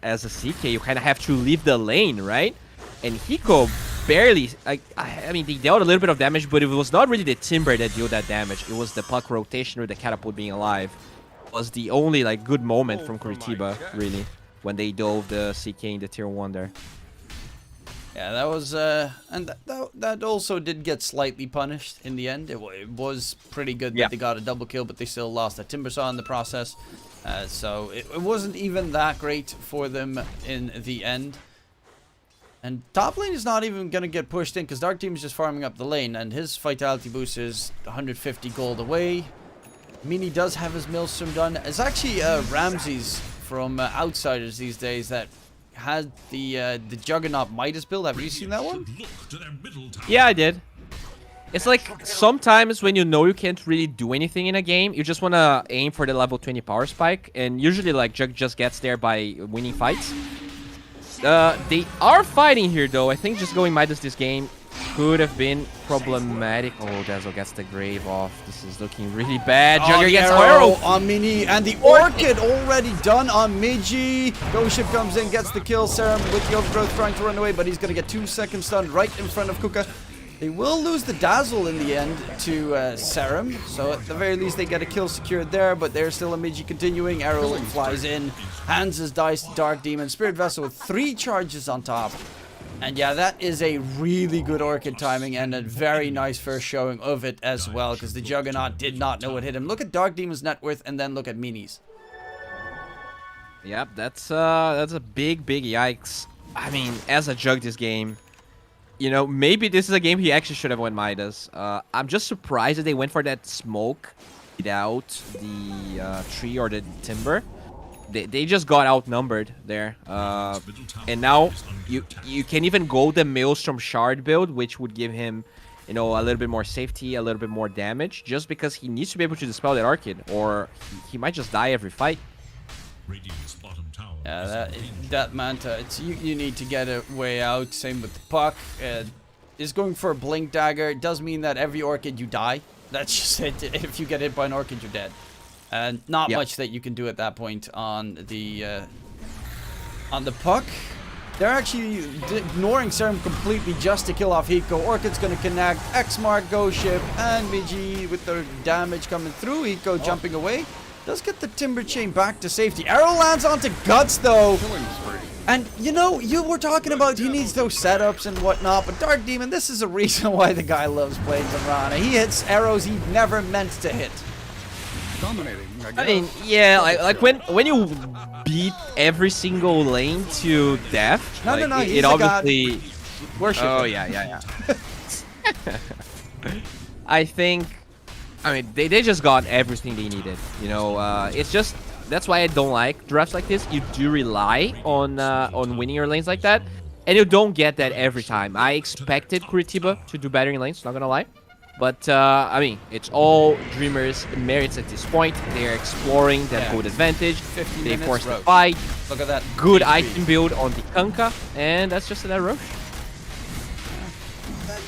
as a CK, you kind of have to leave the lane, right? And Hiko barely, I mean, they dealt a little bit of damage, but it was not really the Timber that dealt that damage. It was the Puck rotation or the Catapult being alive. It was the only like good moment from Coritiba, really, when they dove the CK in the tier 1 there. Yeah, that was, and that also did get slightly punished in the end. It was pretty good that they got a double kill, but they still lost a Timbersaw in the process. So it wasn't even that great for them in the end. And top lane is not even going to get pushed in because Dark Team is just farming up the lane, and his Vitality boost is 150 gold away. Mini does have his Maelstrom done. It's actually Ramses from Outsiders these days that had the Juggernaut Midas build. Have you seen that one? Yeah, I did. It's like sometimes when you know you can't really do anything in a game, you just want to aim for the level 20 power spike, and usually like Jug just gets there by winning fights. They are fighting here though. I think just going Midas this game could have been problematic. Oh, Dazzle gets the grave off. This is looking really bad. Jugger gets arrow on Mini, and the Orchid already done on Migi. Ghost Ship comes in, gets the kill. Serum with the overgrowth trying to run away, but he's going to get 2 seconds stunned right in front of Kuka. They will lose the Dazzle in the end to Serum, so at the very least they get a kill secured there, but there's still a Migi continuing. Arrow flies in, hands his dice to Dark Demon. Spirit Vessel with 3 charges on top. And yeah, that is a really good Orchid timing and a very nice first showing of it as well, because the Juggernaut did not know what hit him. Look at Dark Demon's net worth and then look at Mini's. Yep, that's a big yikes. I mean, as a Jug this game, you know, maybe this is a game he actually should have won Midas. I'm just surprised that they went for that smoke without the tree or the timber. They just got outnumbered there. And now you can even go the Maelstrom Shard build, which would give him, you know, a little bit more safety, a little bit more damage, just because he needs to be able to dispel that Orchid, or he might just die every fight. Yeah, that Manta, it's you need to get a way out. Same with the Puck. Is going for a Blink Dagger. It does mean that every Orchid you die. That's just it. If you get hit by an Orchid, you're dead. And not much that you can do at that point on the Puck. They're actually ignoring Serum completely just to kill off Hiko. Orchid's going to connect. X-Mark, Ghost Ship, and Migi with their damage coming through. Hiko jumping away. Does get the Timber Chain back to safety. Arrow lands onto Guts, though. And, you know, you were talking about he needs those setups and whatnot, but Dark Demon, this is a reason why the guy loves playing Zamrana. He hits arrows he never meant to hit. Dominating, I mean, yeah, like when you beat every single lane to death, no, like, no, it obviously... Worship. Oh, yeah. I think... I mean, they just got everything they needed, you know. It's just that's why I don't like drafts like this. You do rely on winning your lanes like that, and you don't get that every time. I expected Coritiba to do better in lanes, not gonna lie, but I mean, it's all Dreamers' merits at this point. They're exploring that gold advantage. They forced the fight. Look at that. Good item build on the Kunkka, and that's just that Roche.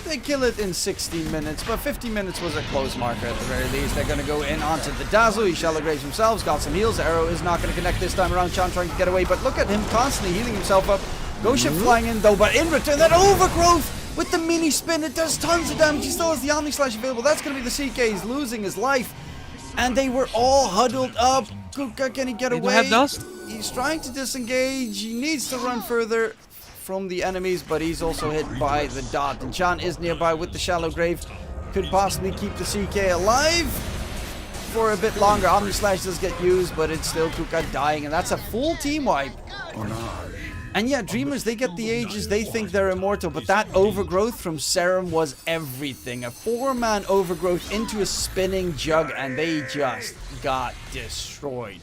They kill it in 16 minutes, but 50 minutes was a close marker at the very least. They're going to go in onto the Dazzle. He shallow graves themselves, got some heals. The arrow is not going to connect this time around. Chan trying to get away, but look at him constantly healing himself up. Ghost Ship flying in though, but in return, that overgrowth with the mini spin, it does tons of damage. He still has the Omni Slash available. That's going to be the CK. He's losing his life. And they were all huddled up Kuka, can he get They away? don't have dust? He's trying to disengage. He needs to run further from the enemies, but he's also hit by the dot. And Chan is nearby with the shallow grave. Could possibly keep the CK alive for a bit longer. Omni Slash does get used, but it's still Kuka dying, and that's a full team wipe. And yeah, Dreamers, they get the ages, they think they're immortal, but that overgrowth from Serum was everything. A 4-man overgrowth into a spinning jug, and they just got destroyed.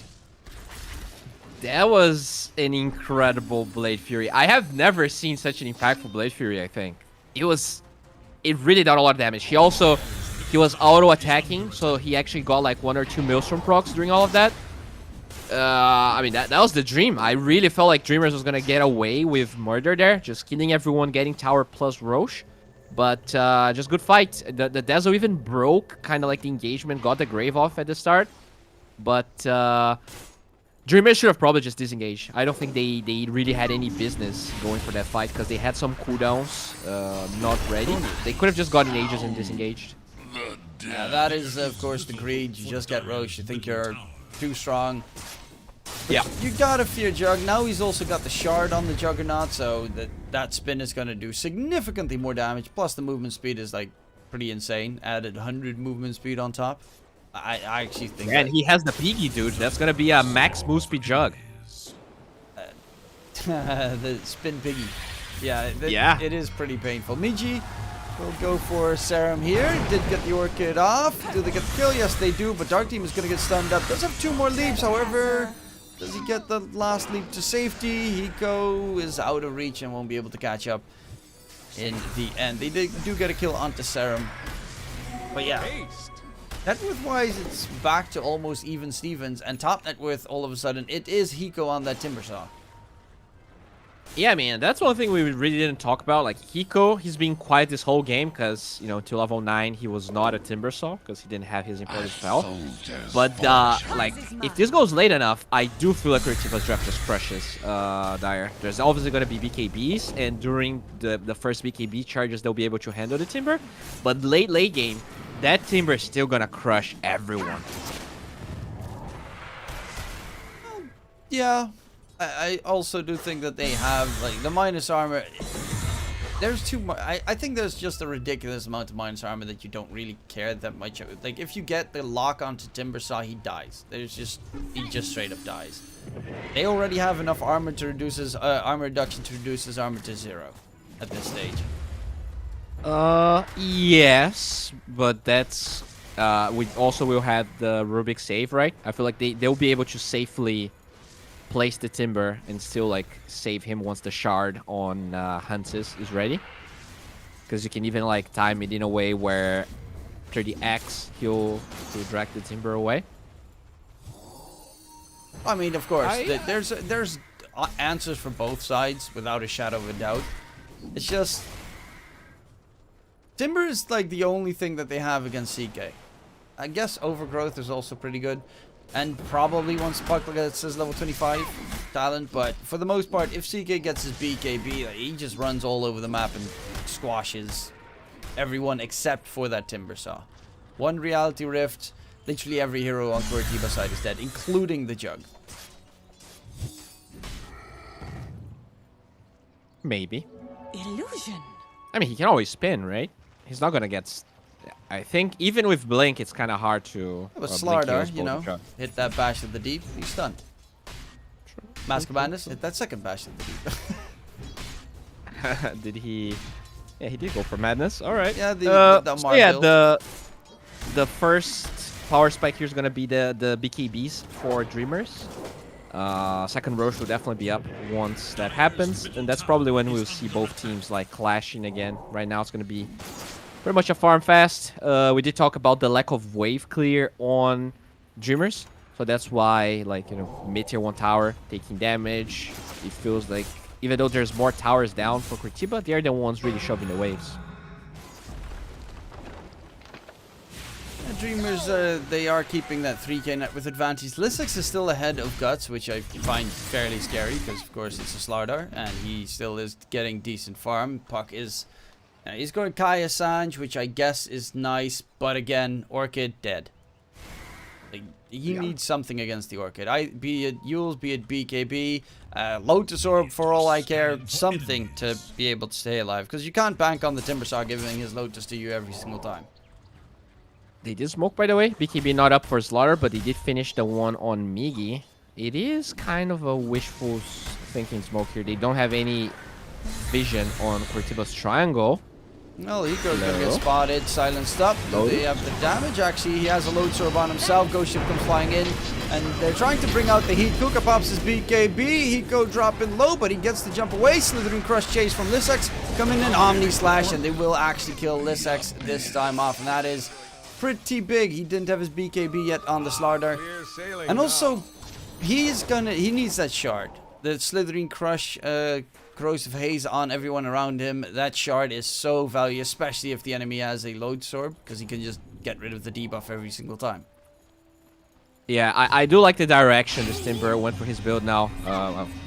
That was an incredible Blade Fury. I have never seen such an impactful Blade Fury, I think. It really did a lot of damage. He was auto-attacking, so he actually got like 1 or 2 Maelstrom procs during all of that. I mean, that was the dream. I really felt like Dreamers was gonna get away with murder there, just killing everyone, getting tower plus Roche. But just good fight. The Dezo even broke kind of like the engagement, got the Grave off at the start. But Dreamers should have probably just disengaged. I don't think they really had any business going for that fight because they had some cooldowns not ready. They could have just gotten ages and disengaged. Yeah, that is, of course, the greed. You just get Roche. You think you're too strong. Yeah. You gotta fear Jug. Now he's also got the shard on the Juggernaut, so that spin is gonna do significantly more damage. Plus the movement speed is like pretty insane. Added 100 movement speed on top. I actually think. And he has the Piggy, dude. That's gonna be a max move speed Jug. The spin piggy. Yeah, it is pretty painful. Miji will go for Serum here. Did get the Orchid off. Do they get the kill? Yes, they do, but Dark Team is going to get stunned up. Does have 2 more leaps, however. Does he get the last leap to safety? Hiko is out of reach and won't be able to catch up in the end. They do get a kill onto Serum. But yeah, net worth-wise, it's back to almost even Stevens. And top net worth, all of a sudden, it is Hiko on that Timbersaw. Yeah, man, that's one thing we really didn't talk about. Like, Hiko, he's been quiet this whole game because, you know, till level 9, he was not a Timbersaw because he didn't have his important spell. But, like, if this goes late enough, I do feel like Coritiba's draft is precious, Dire. There's obviously going to be BKBs, and during the first BKB charges, they'll be able to handle the Timber. But late game, that Timber is still going to crush everyone. Yeah. I also do think that they have, like, the minus armor. There's too much. I think there's just a ridiculous amount of minus armor that you don't really care that much. Like, if you get the lock onto Timbersaw, he dies. He just straight up dies. They already have enough armor to reduce his, armor reduction to reduce his armor to 0 at this stage. Yes, but that's, we also will have the Rubik save, right? I feel like they'll be able to safely place the Timber and still like save him once the shard on Hanses is ready, because you can even like time it in a way where after the X he'll drag the Timber away. I mean, of course, there's answers for both sides without a shadow of a doubt. It's just Timber is like the only thing that they have against CK. I guess Overgrowth is also pretty good. And probably once Puck gets his level 25 talent, but for the most part, if CK gets his BKB, like, he just runs all over the map and squashes everyone except for that Timbersaw. One Reality Rift, literally every hero on Coritiba side is dead, including the Jug. Maybe. Illusion. I mean, he can always spin, right? He's not gonna get. I think even with Blink, it's kind of hard to. But Slardar, you know, hit that bash of the deep, he's stunned. Mask of Madness, hit that second bash of the deep. Did he? Yeah, he did go for Madness. All right. Yeah, so yeah, the first power spike here is gonna be the BKBs for Dreamers. Second Roche will definitely be up once that happens, and that's probably when we'll see both teams like clashing again. Right now, it's gonna be pretty much a farm fast. We did talk about the lack of wave clear on Dreamers, so that's why, like, you know, mid-tier 1 tower taking damage. It feels like even though there's more towers down for Coritiba, they're the ones really shoving the waves. Dreamers, they are keeping that 3k net with advantage. Lissix is still ahead of Guts, which I find fairly scary because, of course, it's a Slardar, and he still is getting decent farm. Puck is... he's going Kaya Sanj, which I guess is nice, but again, Orchid dead. Like, he needs something against the Orchid. Be it Yules, be it BKB, Lotus Orb for all I care, something to be able to stay alive. Because you can't bank on the Timbersaw giving his Lotus to you every single time. They did smoke, by the way. BKB not up for Slaughter, but they did finish the one on Migi. It is kind of a wishful thinking smoke here. They don't have any vision on Coritiba's triangle. Well, Eco's gonna get spotted, silenced up. They have the damage. Actually, he has a Lotus Orb on himself. Ghost Ship comes flying in, and they're trying to bring out the heat. Kuka pops his BKB. Hiko dropping low, but he gets the jump away. Slithering Crush chase from Lissex. Coming in, Omni Slash, and they will actually kill Lissex this time off, and that is pretty big. He didn't have his BKB yet on the Slardar. And also, he needs that shard. The Slithering Crush, Corrosive Haze on everyone around him. That shard is so valuable, especially if the enemy has a Lotus Orb, because he can just get rid of the debuff every single time. Yeah, I do like the direction this Timber went for his build now.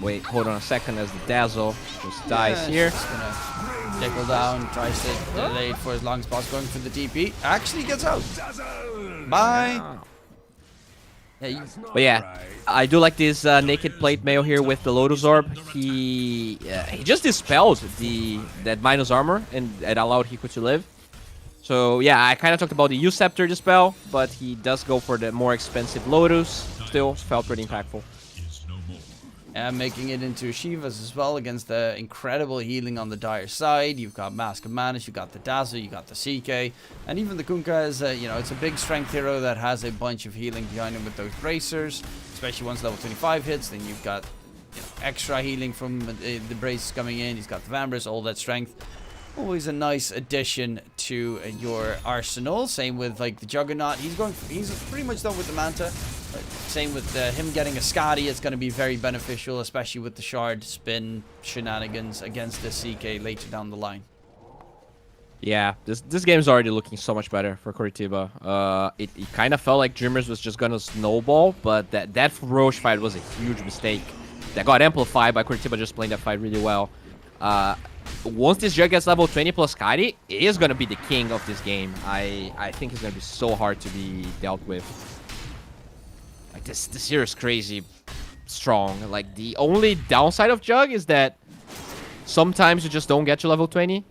Wait, hold on a second as the Dazzle just dies here. Just gonna tickle down, tries to delay it for as long as possible, going for the DP. Actually gets out. Bye. Yeah, but yeah, I do like this naked plate mail here with the Lotus Orb. He just dispelled that minus armor and it allowed Hiko to live. So yeah, I kind of talked about the U-Scepter dispel, but he does go for the more expensive Lotus. Still felt pretty impactful. And making it into Shivas as well against the incredible healing on the Dire side. You've got Mask of Manish, you've got the Dazzle, you've got the CK, and even the Kunkka is, it's a big strength hero that has a bunch of healing behind him with those bracers, especially once level 25 hits. Then you've got extra healing from the braces coming in. He's got the Vambrace, all that strength. Always a nice addition to your arsenal. Same with like the Juggernaut. He's pretty much done with the Manta. Same with him getting a Skadi. It's going to be very beneficial, especially with the shard spin shenanigans against the CK later down the line. Yeah, this game's already looking so much better for Coritiba. It kind of felt like Dreamers was just gonna snowball, but that Roche fight was a huge mistake. That got amplified by Coritiba just playing that fight really well. Once this Jug gets level 20 plus Skadi, it is gonna be the king of this game. I think it's gonna be so hard to be dealt with. Like this here is crazy strong. Like the only downside of Jug is that sometimes you just don't get to level 20.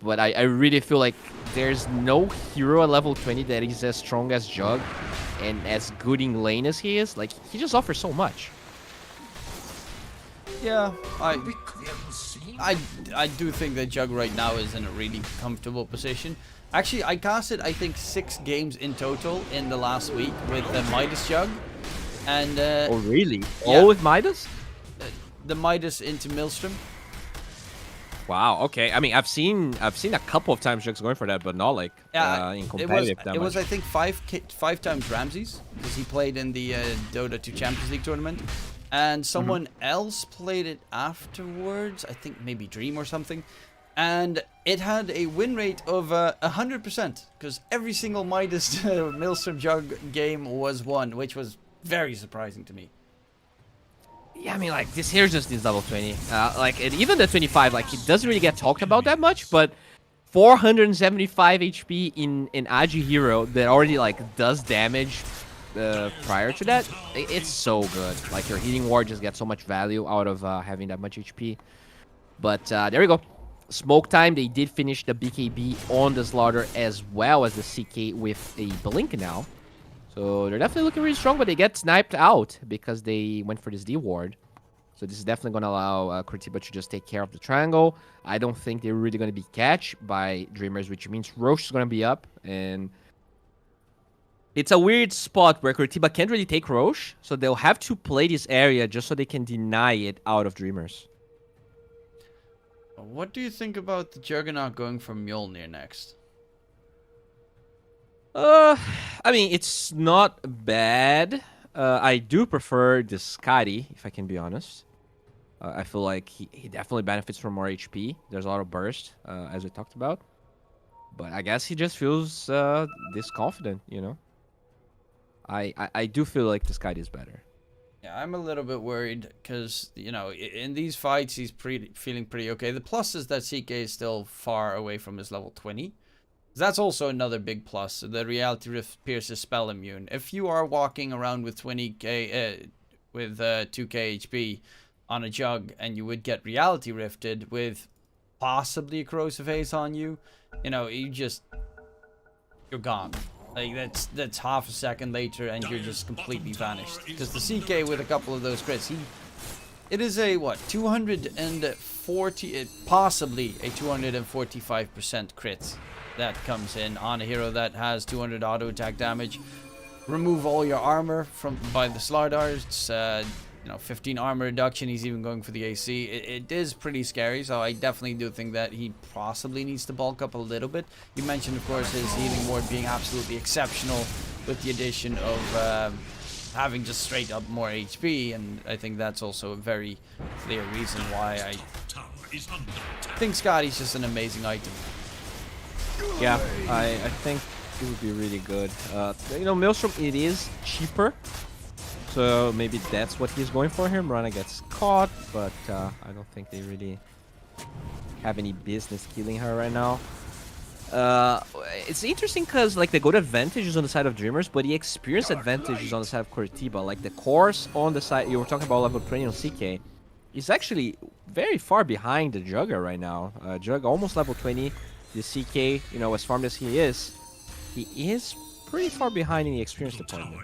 But I really feel like there's no hero at level 20 that is as strong as Jug and as good in lane as he is. Like, he just offers so much. Yeah, I do think that Jug right now is in a really comfortable position. Actually, I casted, I think, 6 games in total in the last week with the Midas Jug. And, oh, really? Yeah. All with Midas? The Midas into Maelstrom. Wow. Okay. I mean, I've seen a couple of times Jug's going for that, but not like in competitive. It was I think five times Ramses, because he played in the Dota 2 Champions League tournament, and someone else played it afterwards. I think maybe Dream or something, and it had a win rate of 100%, because every single Midas Maelstrom Jug game was won, which was very surprising to me. Yeah, I mean, like, this here just needs level 20. Even the 25, like, it doesn't really get talked about that much, but 475 HP in an Agi hero that already, like, does damage prior to that, it's so good. Like, your healing ward just gets so much value out of having that much HP. But there we go. Smoke time, they did finish the BKB on the Slaughter as well as the CK with a Blink now. So they're definitely looking really strong, but they get sniped out because they went for this D ward. So this is definitely going to allow Coritiba to just take care of the triangle. I don't think they're really going to be catched by Dreamers, which means Roche is going to be up. And it's a weird spot where Coritiba can't really take Roche, so they'll have to play this area just so they can deny it out of Dreamers. What do you think about the Juggernaut going for Mjolnir next? I mean, it's not bad. I do prefer the Skadi, if I can be honest. I feel like he definitely benefits from more HP. There's a lot of burst, as we talked about. But I guess he just feels this confident, you know? I do feel like the Skadi is better. Yeah, I'm a little bit worried because, in these fights, he's feeling pretty okay. The plus is that CK is still far away from his level 20. That's also another big plus. The Reality Rift pierces spell immune. If you are walking around with 20k, with 2k HP on a jug, and you would get Reality Rifted with possibly a Corrosive Haze on you, you know, you're gone. Like, that's half a second later, and you're just completely vanished. Because the CK with a couple of those crits, it is a, what, 240, possibly a 245% crit that comes in on a hero that has 200 auto attack damage. Remove all your armor by the Slardars. You know, 15 armor reduction. He's even going for the AC. It is pretty scary, so I definitely do think that he possibly needs to bulk up a little bit. You mentioned, of course, his healing ward being absolutely exceptional with the addition of having just straight up more HP, and I think that's also a very clear reason why I think Scotty's just an amazing item. Yeah, I think it would be really good. You know, Maelstrom, it is cheaper, so maybe that's what he's going for here. Mirana gets caught, but I don't think they really have any business killing her right now. It's interesting because like the gold advantage is on the side of Dreamers, but the experience advantage is on the side of Coritiba. Like the course on the side, you were talking about level 20 on CK, is actually very far behind the Jugger right now. Jug almost level 20. The CK, you know, as farmed as he is pretty far behind in the experience department.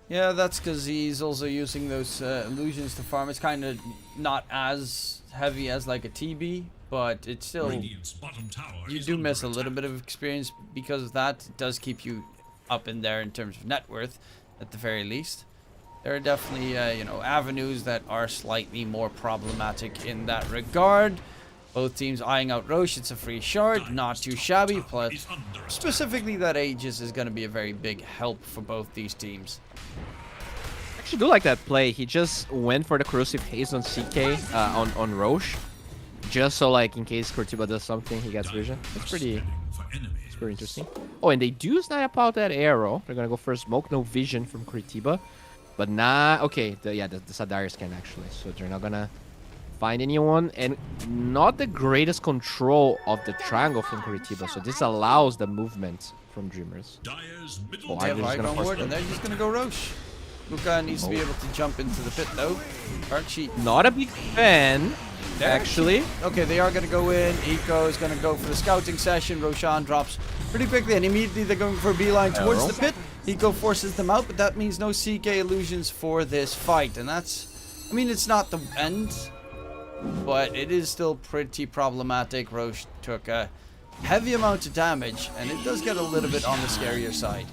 Yeah, that's because he's also using those illusions to farm. It's kind of not as heavy as like a TB, but it's still, you do miss a little bit of experience because of that. It does keep you up in there in terms of net worth, at the very least. There are definitely, you know, avenues that are slightly more problematic in that regard. Both teams eyeing out Roche. It's a free shard, not too shabby. Plus, specifically that Aegis is going to be a very big help for both these teams. I actually do like that play. He just went for the Corrosive Haze on CK, on Roche, just so like in case Coritiba does something, he gets vision. It's pretty interesting. Oh, and they do snipe out that arrow. They're gonna go for a smoke, no vision from Coritiba, but okay. The Sadaris can actually, so they're not gonna find anyone, and not the greatest control of the triangle from Coritiba, so this allows the movement from Dreamers. Oh, they have Icon Ward, and they're just gonna go Roche. Luka needs to be able to jump into the pit though. Archie, not a big fan, actually. Okay, they are gonna go in. Eco is gonna go for the scouting session. Roshan drops pretty quickly, and immediately they're going for a beeline towards the pit. Eco forces them out, but that means no CK illusions for this fight, and that's, I mean, it's not the end, but it is still pretty problematic. Roche took a heavy amount of damage, and it does get a little bit on the scarier side.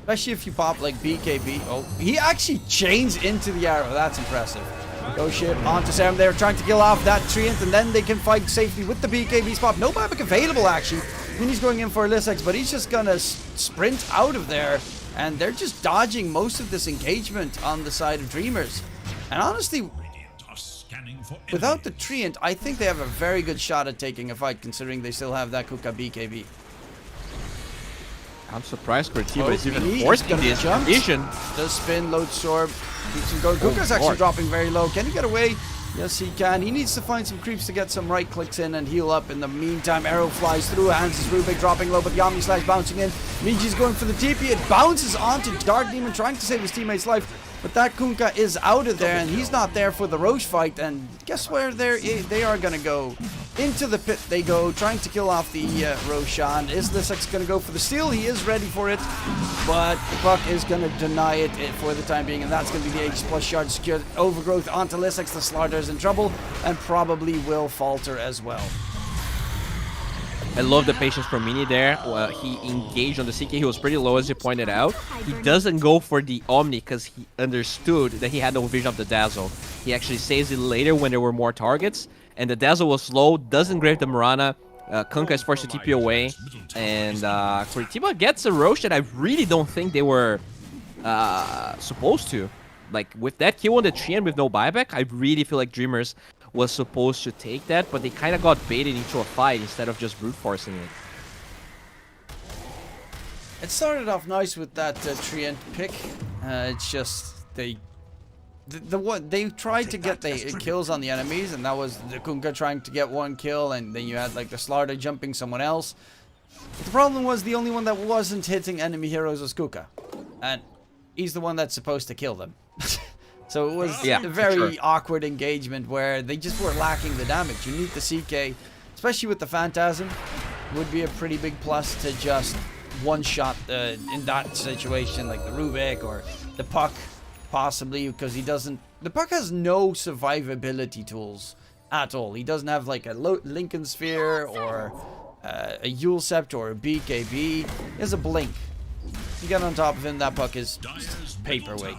Especially if you pop like BKB. Oh, he actually chains into the arrow. That's impressive. Go ship onto Serum. They're trying to kill off that Treant, and then they can fight safely with the BKB spot. No buyback available, actually. I mean, he's going in for Lissex, but he's just gonna sprint out of there. And they're just dodging most of this engagement on the side of Dreamers. And honestly, without the Treant, I think they have a very good shot at taking a fight, considering they still have that Kuka BKB. I'm surprised Coritiba is even forcing this vision. Does spin, load storm, keeps him going. Kuka's actually dropping very low. Can he get away? Yes, he can. He needs to find some creeps to get some right clicks in and heal up. In the meantime, arrow flies through. Hans is Rubik dropping low, but Yami Slash bouncing in. Miji's going for the TP. It bounces onto Dark Demon, trying to save his teammate's life. But that Kunkka is out of there, and he's not there for the Roche fight. And guess where they are going to go? Into the pit they go, trying to kill off the Roshan. Is Lissex going to go for the steal? He is ready for it, but Buck is going to deny it for the time being, and that's going to be the Aegis plus shard secured. Overgrowth onto Lissex. The Slardar is in trouble, and probably will falter as well. I love the patience from Mini there. He engaged on the CK. He was pretty low, as you pointed out. He doesn't go for the Omni because he understood that he had no vision of the Dazzle. He actually saves it later when there were more targets. And the Dazzle was slow, doesn't grab the Mirana. Kunkka is forced to TP away. And Coritiba gets a Roche that I really don't think they were supposed to. Like, with that kill on the Treant with no buyback, I really feel like Dreamers was supposed to take that, but they kind of got baited into a fight instead of just brute forcing it. It started off nice with that Treant pick. It's just they the one they tried to get the kills on the enemies, and that was the Kunkka trying to get one kill, and then you had like the Slardar jumping someone else. But the problem was the only one that wasn't hitting enemy heroes was Kunkka, and he's the one that's supposed to kill them. So it was a very awkward engagement where they just were lacking the damage. You need the CK, especially with the Phantasm, would be a pretty big plus to just one-shot in that situation, like the Rubik or the Puck, possibly, because he doesn't... The Puck has no survivability tools at all. He doesn't have like a Lincoln Sphere or a Yule Sept or a BKB. He has a Blink. You get on top of him, that Puck is paperweight.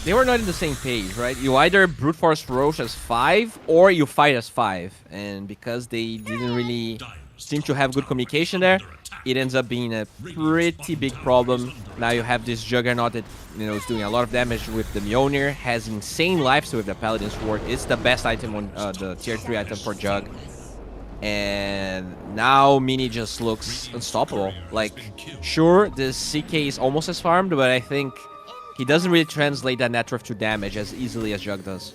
They were not in the same page, right? You either brute force Roche as 5 or you fight as 5. And because they didn't really seem to have good communication there, it ends up being a pretty big problem. Now you have this Juggernaut that, you know, is doing a lot of damage with the Mjolnir, has insane lifesteal with the Paladin Sword. It's the best item on the tier 3 item for Jug. And now Mini just looks unstoppable. Like, sure, the CK is almost as farmed, but I think he doesn't really translate that net worth to damage as easily as Jug does.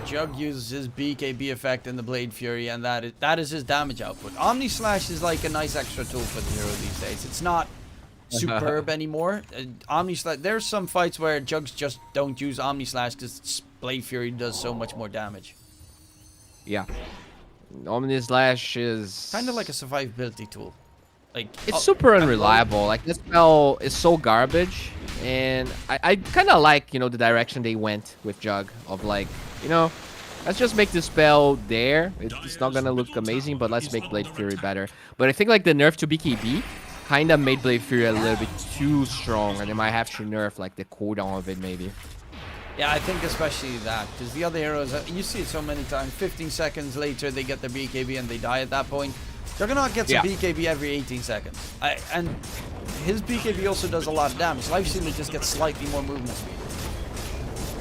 Jug uses his BKB effect in the Blade Fury, and that is his damage output. Omni Slash is like a nice extra tool for the hero these days. It's not superb anymore. Omni Slash. There's some fights where Jugs just don't use Omni Slash because Blade Fury does so much more damage. Yeah. Omni Slash is kind of like a survivability tool. Like it's super unreliable. Like this spell is so garbage, and I kind of like, you know, the direction they went with Jug of like, you know, let's just make the spell there. It's not gonna look amazing, but let's make Blade Fury better. But I think like the nerf to BKB kind of made Blade Fury a little bit too strong, and they might have to nerf like the cooldown of it maybe. Yeah, I think especially that, because the other heroes, you see it so many times, 15 seconds later they get their BKB and they die at that point. Juggernaut gets a BKB every 18 seconds. And his BKB also does a lot of damage. Lifestealer just gets slightly more movement speed.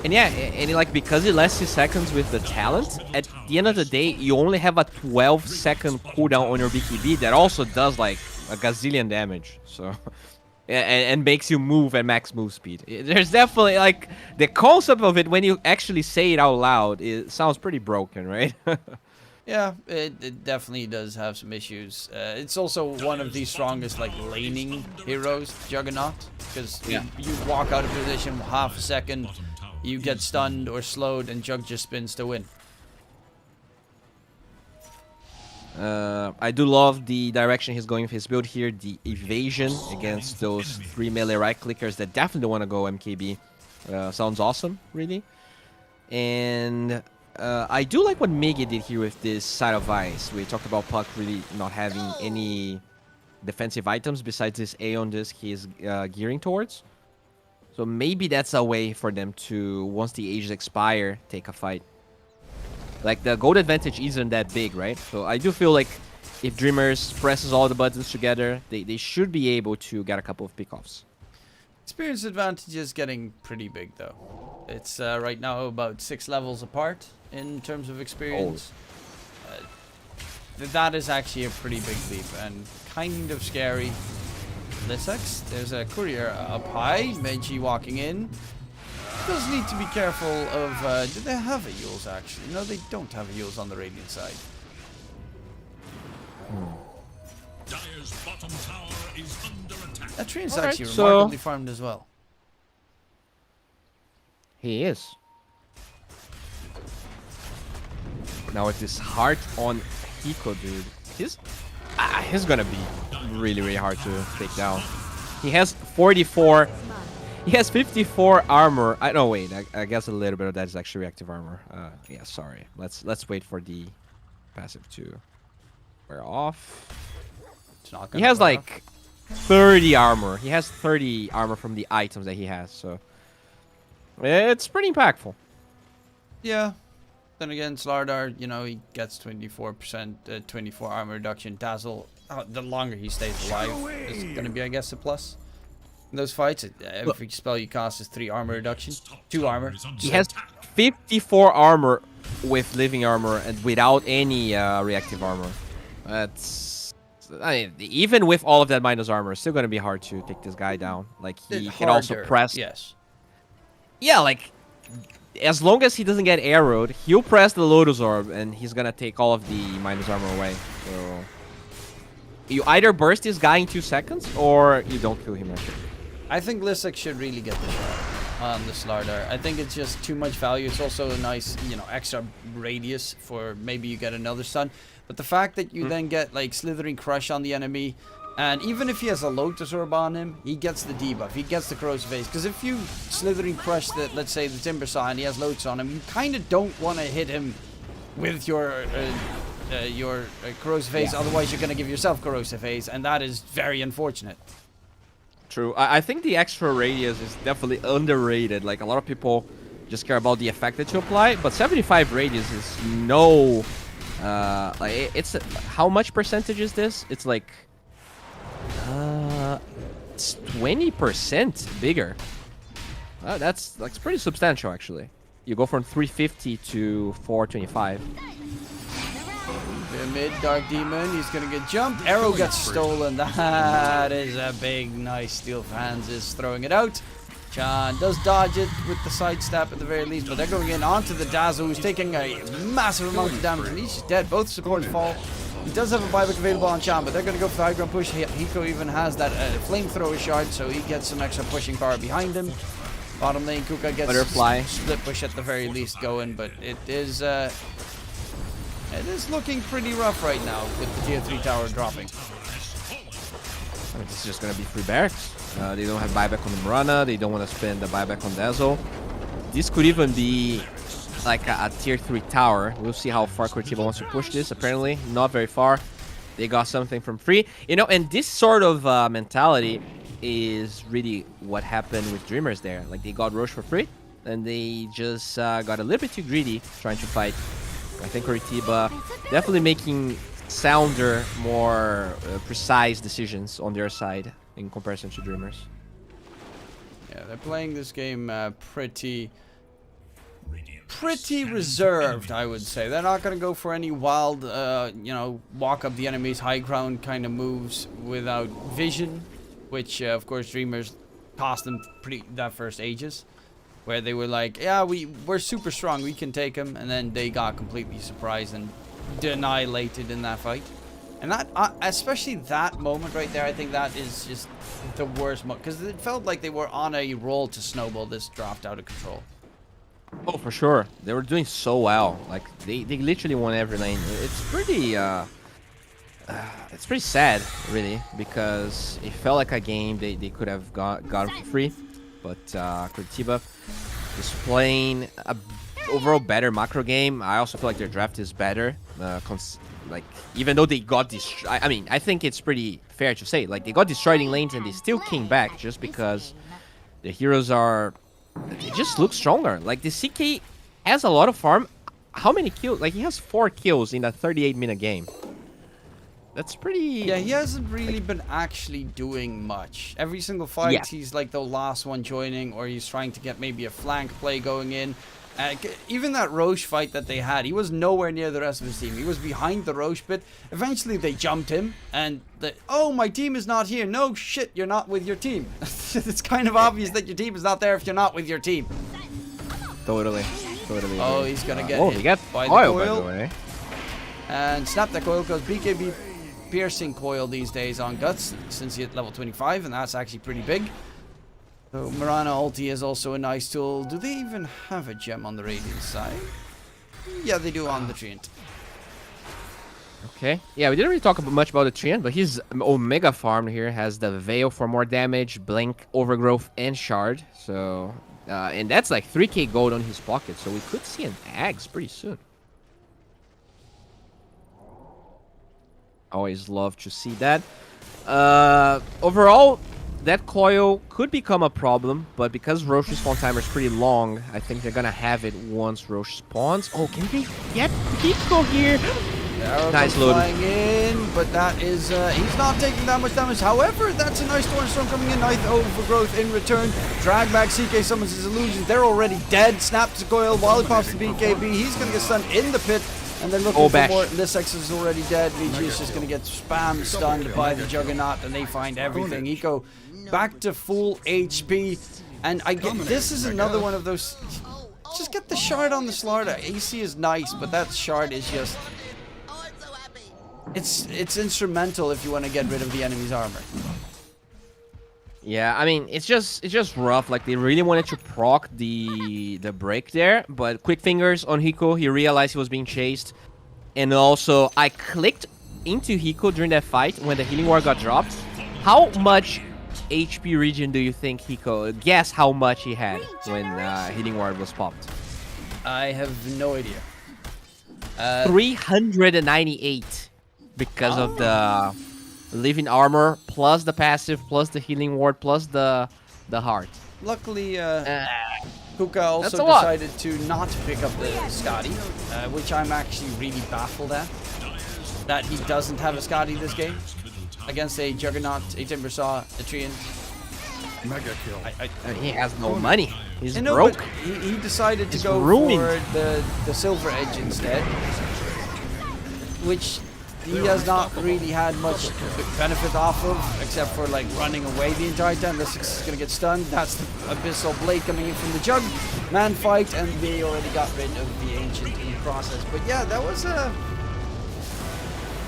And yeah, and like because it lasts 6 seconds with the talent, at the end of the day, you only have a 12-second cooldown on your BKB that also does like a gazillion damage. So... And makes you move at max move speed. There's definitely, like, the concept of it when you actually say it out loud, it sounds pretty broken, right? Yeah, it definitely does have some issues. It's also one of the strongest, like, laning heroes, Juggernaut. Because you walk out of position half a second, you get stunned or slowed, and Jug just spins to win. I do love the direction he's going with his build here, the evasion against those 3 melee right clickers that definitely want to go MKB. Sounds awesome, really. And I do like what Migi did here with this Side of Ice. We talked about Puck really not having any defensive items besides this Aeon Disc he's gearing towards. So maybe that's a way for them to, once the ages expire, take a fight. Like, the gold advantage isn't that big, right? So I do feel like if Dreamers presses all the buttons together, they should be able to get a couple of pickoffs. Experience advantage is getting pretty big, though. It's right now about 6 levels apart in terms of experience. That is actually a pretty big leap and kind of scary. Lissex, there's a courier up high. Meiji walking in. Does need to be careful of... do they have a Yules, actually? No, they don't have a Yules on the Radiant side. Dire's bottom tower is under attack. That train's actually remarkably farmed as well. He is. Now with this heart on Hiko, dude, he's gonna be really, really hard to take down. He has 44... He has 54 armor. No, wait. I guess a little bit of that is actually reactive armor. Yeah, sorry. Let's wait for the passive to wear off. It's not he has like 30 armor. He has 30 armor from the items that he has. So it's pretty impactful. Yeah. Then again, Slardar, you know, he gets 24%, 24 armor reduction. Dazzle, the longer he stays alive, is going to be, I guess, a plus. In those fights, every spell you cast is 3 armor reduction, 2 armor. He has 54 armor with living armor and without any reactive armor. That's, I mean, even with all of that minus armor, it's still gonna be hard to take this guy down. Like he can also press. Yes. Yeah, like as long as he doesn't get arrowed, he'll press the Lotus Orb, and he's gonna take all of the minus armor away. So you either burst this guy in 2 seconds, or you don't kill him after. I think Lisek should really get the shot on the Slardar. I think it's just too much value. It's also a nice, extra radius for maybe you get another stun. But the fact that you then get like Slithering Crush on the enemy, and even if he has a Lotus Orb on him, he gets the debuff. He gets the Corrosive Haze. Because if you Slithering Crush the, let's say, the Timber Saw and he has Lotus on him, you kind of don't want to hit him with your Corrosive Haze. Otherwise, you're going to give yourself Corrosive Haze, and that is very unfortunate. True. I think the extra radius is definitely underrated. Like, a lot of people just care about the effect that you apply, but 75 radius is no... it's... How much percentage is this? It's like... it's 20% bigger. That's pretty substantial, actually. You go from 350 to 425. Mid Dark Demon, he's gonna get jumped. Arrow gets stolen. That is a big, nice steal for Hansis, throwing it out. Chan does dodge it with the sidestep at the very least, but they're going in onto the Dazzle, who's taking a massive amount of damage, and he's just dead. Both supports fall. He does have a buyback available on Chan, but they're gonna go for the high ground push. Hiko even has that flamethrower shard, so he gets some extra pushing power behind him. Bottom lane, Kuka gets Butterfly. Split push at the very least going, but it is looking pretty rough right now with the tier 3 tower dropping. I mean, it's just gonna be free barracks. They don't have buyback on the Murana. They don't want to spend the buyback on Dazzle. This could even be like a tier 3 tower. We'll see how far Coritiba wants to push this. Apparently, not very far. They got something from free. And this sort of mentality is really what happened with Dreamers there. Like, they got Roche for free, and they just got a little bit too greedy trying to fight. I think Coritiba definitely making sounder, more precise decisions on their side in comparison to Dreamers. Yeah, they're playing this game pretty reserved, I would say. They're not going to go for any wild, walk up the enemy's high ground kind of moves without vision, which, of course, Dreamers cost them that first Aegis, where they were like, yeah, we're super strong, we can take him, and then they got completely surprised and annihilated in that fight. And that, especially that moment right there, I think that is just the worst moment, because it felt like they were on a roll to snowball this draft out of control. Oh, for sure. They were doing so well. Like, they literally won every lane. It's pretty sad, really, because it felt like a game they could have got for free. But Coritiba is playing a overall better macro game. I also feel like their draft is better. Like, even though they got destroyed, I mean, I think it's pretty fair to say, like, they got destroyed in lanes and they still came back just because the heroes are, they just look stronger. Like, the CK has a lot of farm. How many kills? Like, he has 4 kills in a 38-minute game. That's pretty... Yeah, he hasn't really been actually doing much. Every single fight, he's like the last one joining, or he's trying to get maybe a flank play going in. Even that Roche fight that they had, he was nowhere near the rest of his team. He was behind the Roche bit. Eventually, they jumped him, and oh, my team is not here. No shit, you're not with your team. It's kind of obvious that your team is not there if you're not with your team. Totally. Oh, he's gonna get he hit got by the coil, coil. by the way. And snap that coil, because BKB piercing coil these days on Guts since he hit level 25, and that's actually pretty big. So Murana ulti is also a nice tool. Do they even have a gem on the Radiant side? Yeah, they do on the Treant. Okay. Yeah, we didn't really talk much about the Treant, but his Omega farm here has the Veil for more damage, Blink, Overgrowth, and Shard. So, and that's like 3k gold on his pocket, so we could see an Axe pretty soon. Always love to see that. Overall, that coil could become a problem, but because Roche's spawn timer is pretty long, I think they're gonna have it once Roche spawns. Oh, can they get Hiko here? Nice load. Flying in, but that is, he's not taking that much damage. However, that's a nice Storm coming in. Nice Overgrowth in return. Drag back, CK summons his illusions. They're already dead. Snaps the coil while he pops the BKB. He's gonna get stunned in the pit. And then looking for more. Lisek is already dead. VG is just going to get spam stunned by the Juggernaut, and they find everything. Eco back to full HP. And I get this is another one of those. Just get the shard on the Slarda. AC is nice, but that shard is just... It's instrumental if you want to get rid of the enemy's armor. Yeah, I mean, it's just rough. Like, they really wanted to proc the break there, but quick fingers on Hiko. He realized he was being chased. And also, I clicked into Hiko during that fight when the healing ward got dropped. How much HP regen do you think Hiko... Guess how much he had when healing ward was popped. I have no idea. 398 because of the living armor, plus the passive, plus the healing ward, plus the heart. Luckily, Puka also a lot. decided to not pick up the Skadi, which I'm actually really baffled at. That he doesn't have a Skadi this game against a Juggernaut, a Timbersaw, a Treant. Mega kill. He has no money. He's You know, broke. but he decided to He's go ruined. for the Silver Edge instead, which he has not really had much benefit off of, except for like running away the entire time. This is gonna get stunned. That's the Abyssal Blade coming in from the Jug. Man fight, and they already got rid of the Ancient in the process. But yeah, that was a...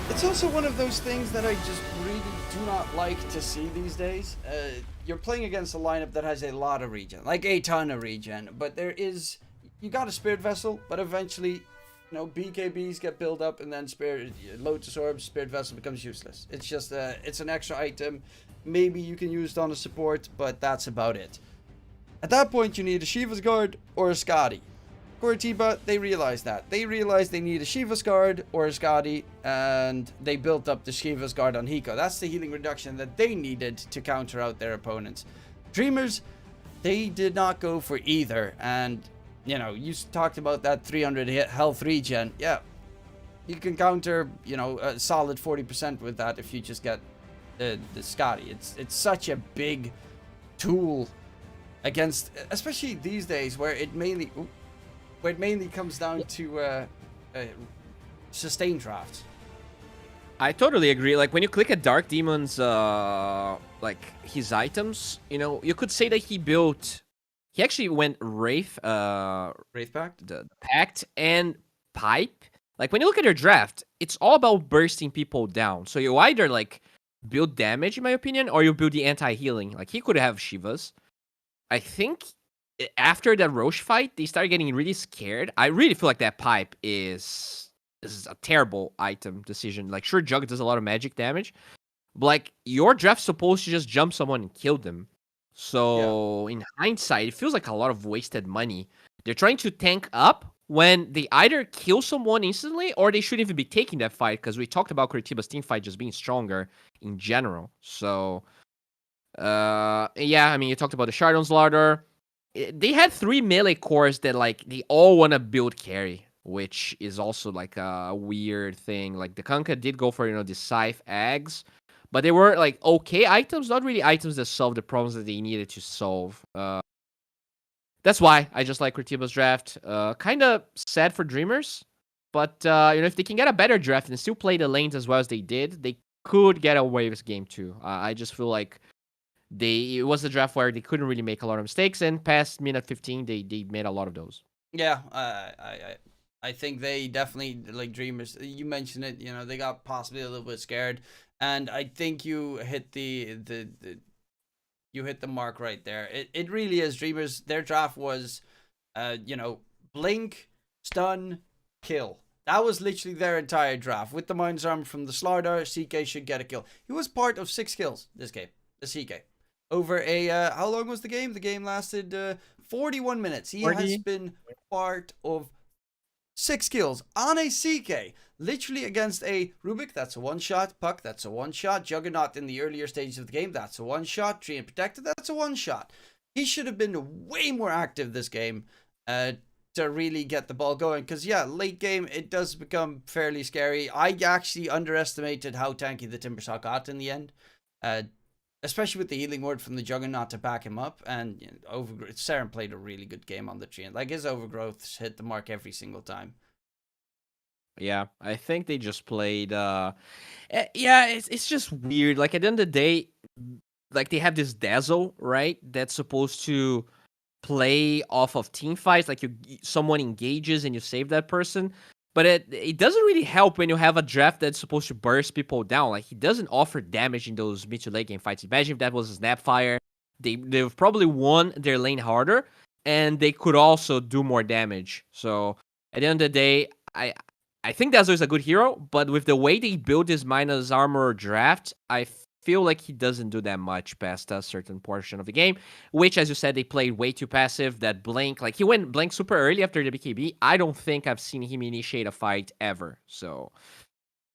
It's also one of those things that I just really do not like to see these days. You're playing against a lineup that has a lot of regen, like a ton of regen, but there is... You got a Spirit Vessel, but eventually... You know, BKBs get built up, and then Lotus Orbs, Spirit Vessel becomes useless. It's just, it's an extra item. Maybe you can use it on a support, but that's about it. At that point, you need a Shiva's Guard or a Skadi. Coritiba, they realized that. They realized they need a Shiva's Guard or a Skadi, and they built up the Shiva's Guard on Hiko. That's the healing reduction that they needed to counter out their opponents. Dreamers, they did not go for either, and... You know, you talked about that 300 health regen. Yeah, you can counter, you know, a solid 40% with that if you just get the Skadi. It's such a big tool against, especially these days where it mainly comes down to sustain drafts. I totally agree. Like, when you click at Dark Demon's, like, his items, you know, you could say that he built... He actually went Wraith Pact? The Pact and Pipe. Like, when you look at your draft, it's all about bursting people down. So you either, like, build damage, in my opinion, or you build the anti-healing. Like, he could have Shivas. I think after that Roche fight, they started getting really scared. I really feel like that Pipe is a terrible item decision. Like, sure, Jug does a lot of magic damage, but, like, your draft's supposed to just jump someone and kill them. So, in hindsight, it feels like a lot of wasted money. They're trying to tank up when they either kill someone instantly or they shouldn't even be taking that fight, because we talked about Curitiba's team fight just being stronger in general. So, yeah, I mean, you talked about the Shardon's Larder. They had 3 melee cores that, like, they all want to build carry, which is also, like, a weird thing. Like, the Kanka did go for, you know, the Scythe Eggs. But they were, like, okay items, not really items that solved the problems that they needed to solve. That's why I just like Curitiba's draft. Kind of sad for Dreamers. But, you know, if they can get a better draft and still play the lanes as well as they did, they could get away with game 2. I just feel like it was a draft where they couldn't really make a lot of mistakes. And past minute 15, they made a lot of those. Yeah, I think they definitely, like, Dreamers, you mentioned it, you know, they got possibly a little bit scared. And I think you hit you hit the mark right there. It really is. Dreamers, their draft was, you know, blink, stun, kill. That was literally their entire draft. With the Mind's Armor from the Slardar, CK should get a kill. He was part of 6 kills this game, the CK. Over a, how long was the game? The game lasted 41 minutes. He has been part of 6 kills on a CK. Literally against a Rubik, that's a one-shot. Puck, that's a one-shot. Juggernaut in the earlier stages of the game, that's a one-shot. Tree and Protected, that's a one-shot. He should have been way more active this game to really get the ball going. Because, yeah, late game, it does become fairly scary. I actually underestimated how tanky the Timbersaw got in the end. Especially with the healing word from the Juggernaut to back him up. And you know, Saren played a really good game on the Tree. Like, his overgrowth hit the mark every single time. Yeah, I think they just played. Yeah, it's just weird. Like, at the end of the day, like, they have this Dazzle, right? That's supposed to play off of team fights, like someone engages and you save that person. But it doesn't really help when you have a draft that's supposed to burst people down. Like, he doesn't offer damage in those mid to late game fights. Imagine if that was a Snapfire. They've probably won their lane harder, and they could also do more damage. So at the end of the day, I think Dazzler is a good hero, but with the way they build his minus armor draft, I feel like he doesn't do that much past a certain portion of the game, which, as you said, they played way too passive. That Blink, like, he went Blink super early after the BKB. I don't think I've seen him initiate a fight ever. So,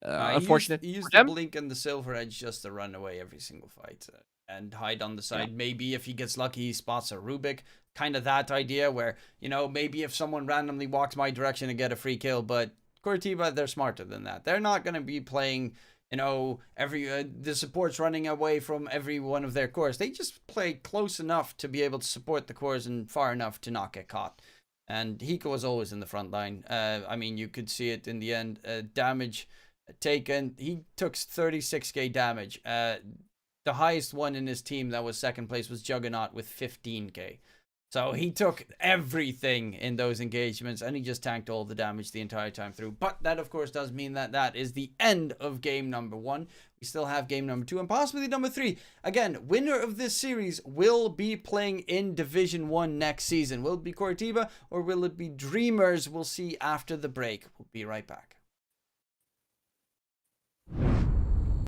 unfortunate. He used for the them. Blink and the Silver Edge just to run away every single fight and hide on the side. Maybe if he gets lucky, he spots a Rubik. Kind of that idea where, you know, maybe if someone randomly walks my direction and get a free kill, but Coritiba, they're smarter than that. They're not going to be playing, you know, the support's running away from every one of their cores. They just play close enough to be able to support the cores and far enough to not get caught. And Hiko was always in the front line. I mean, you could see it in the end. Damage taken. He took 36k damage. The highest one in his team that was second place was Juggernaut with 15k. So he took everything in those engagements, and he just tanked all the damage the entire time through. But that, of course, does mean that that is the end of game number 1. We still have game number 2 and possibly number 3. Again, winner of this series will be playing in Division 1 next season. Will it be Coritiba or will it be Dreamers? We'll see after the break. We'll be right back.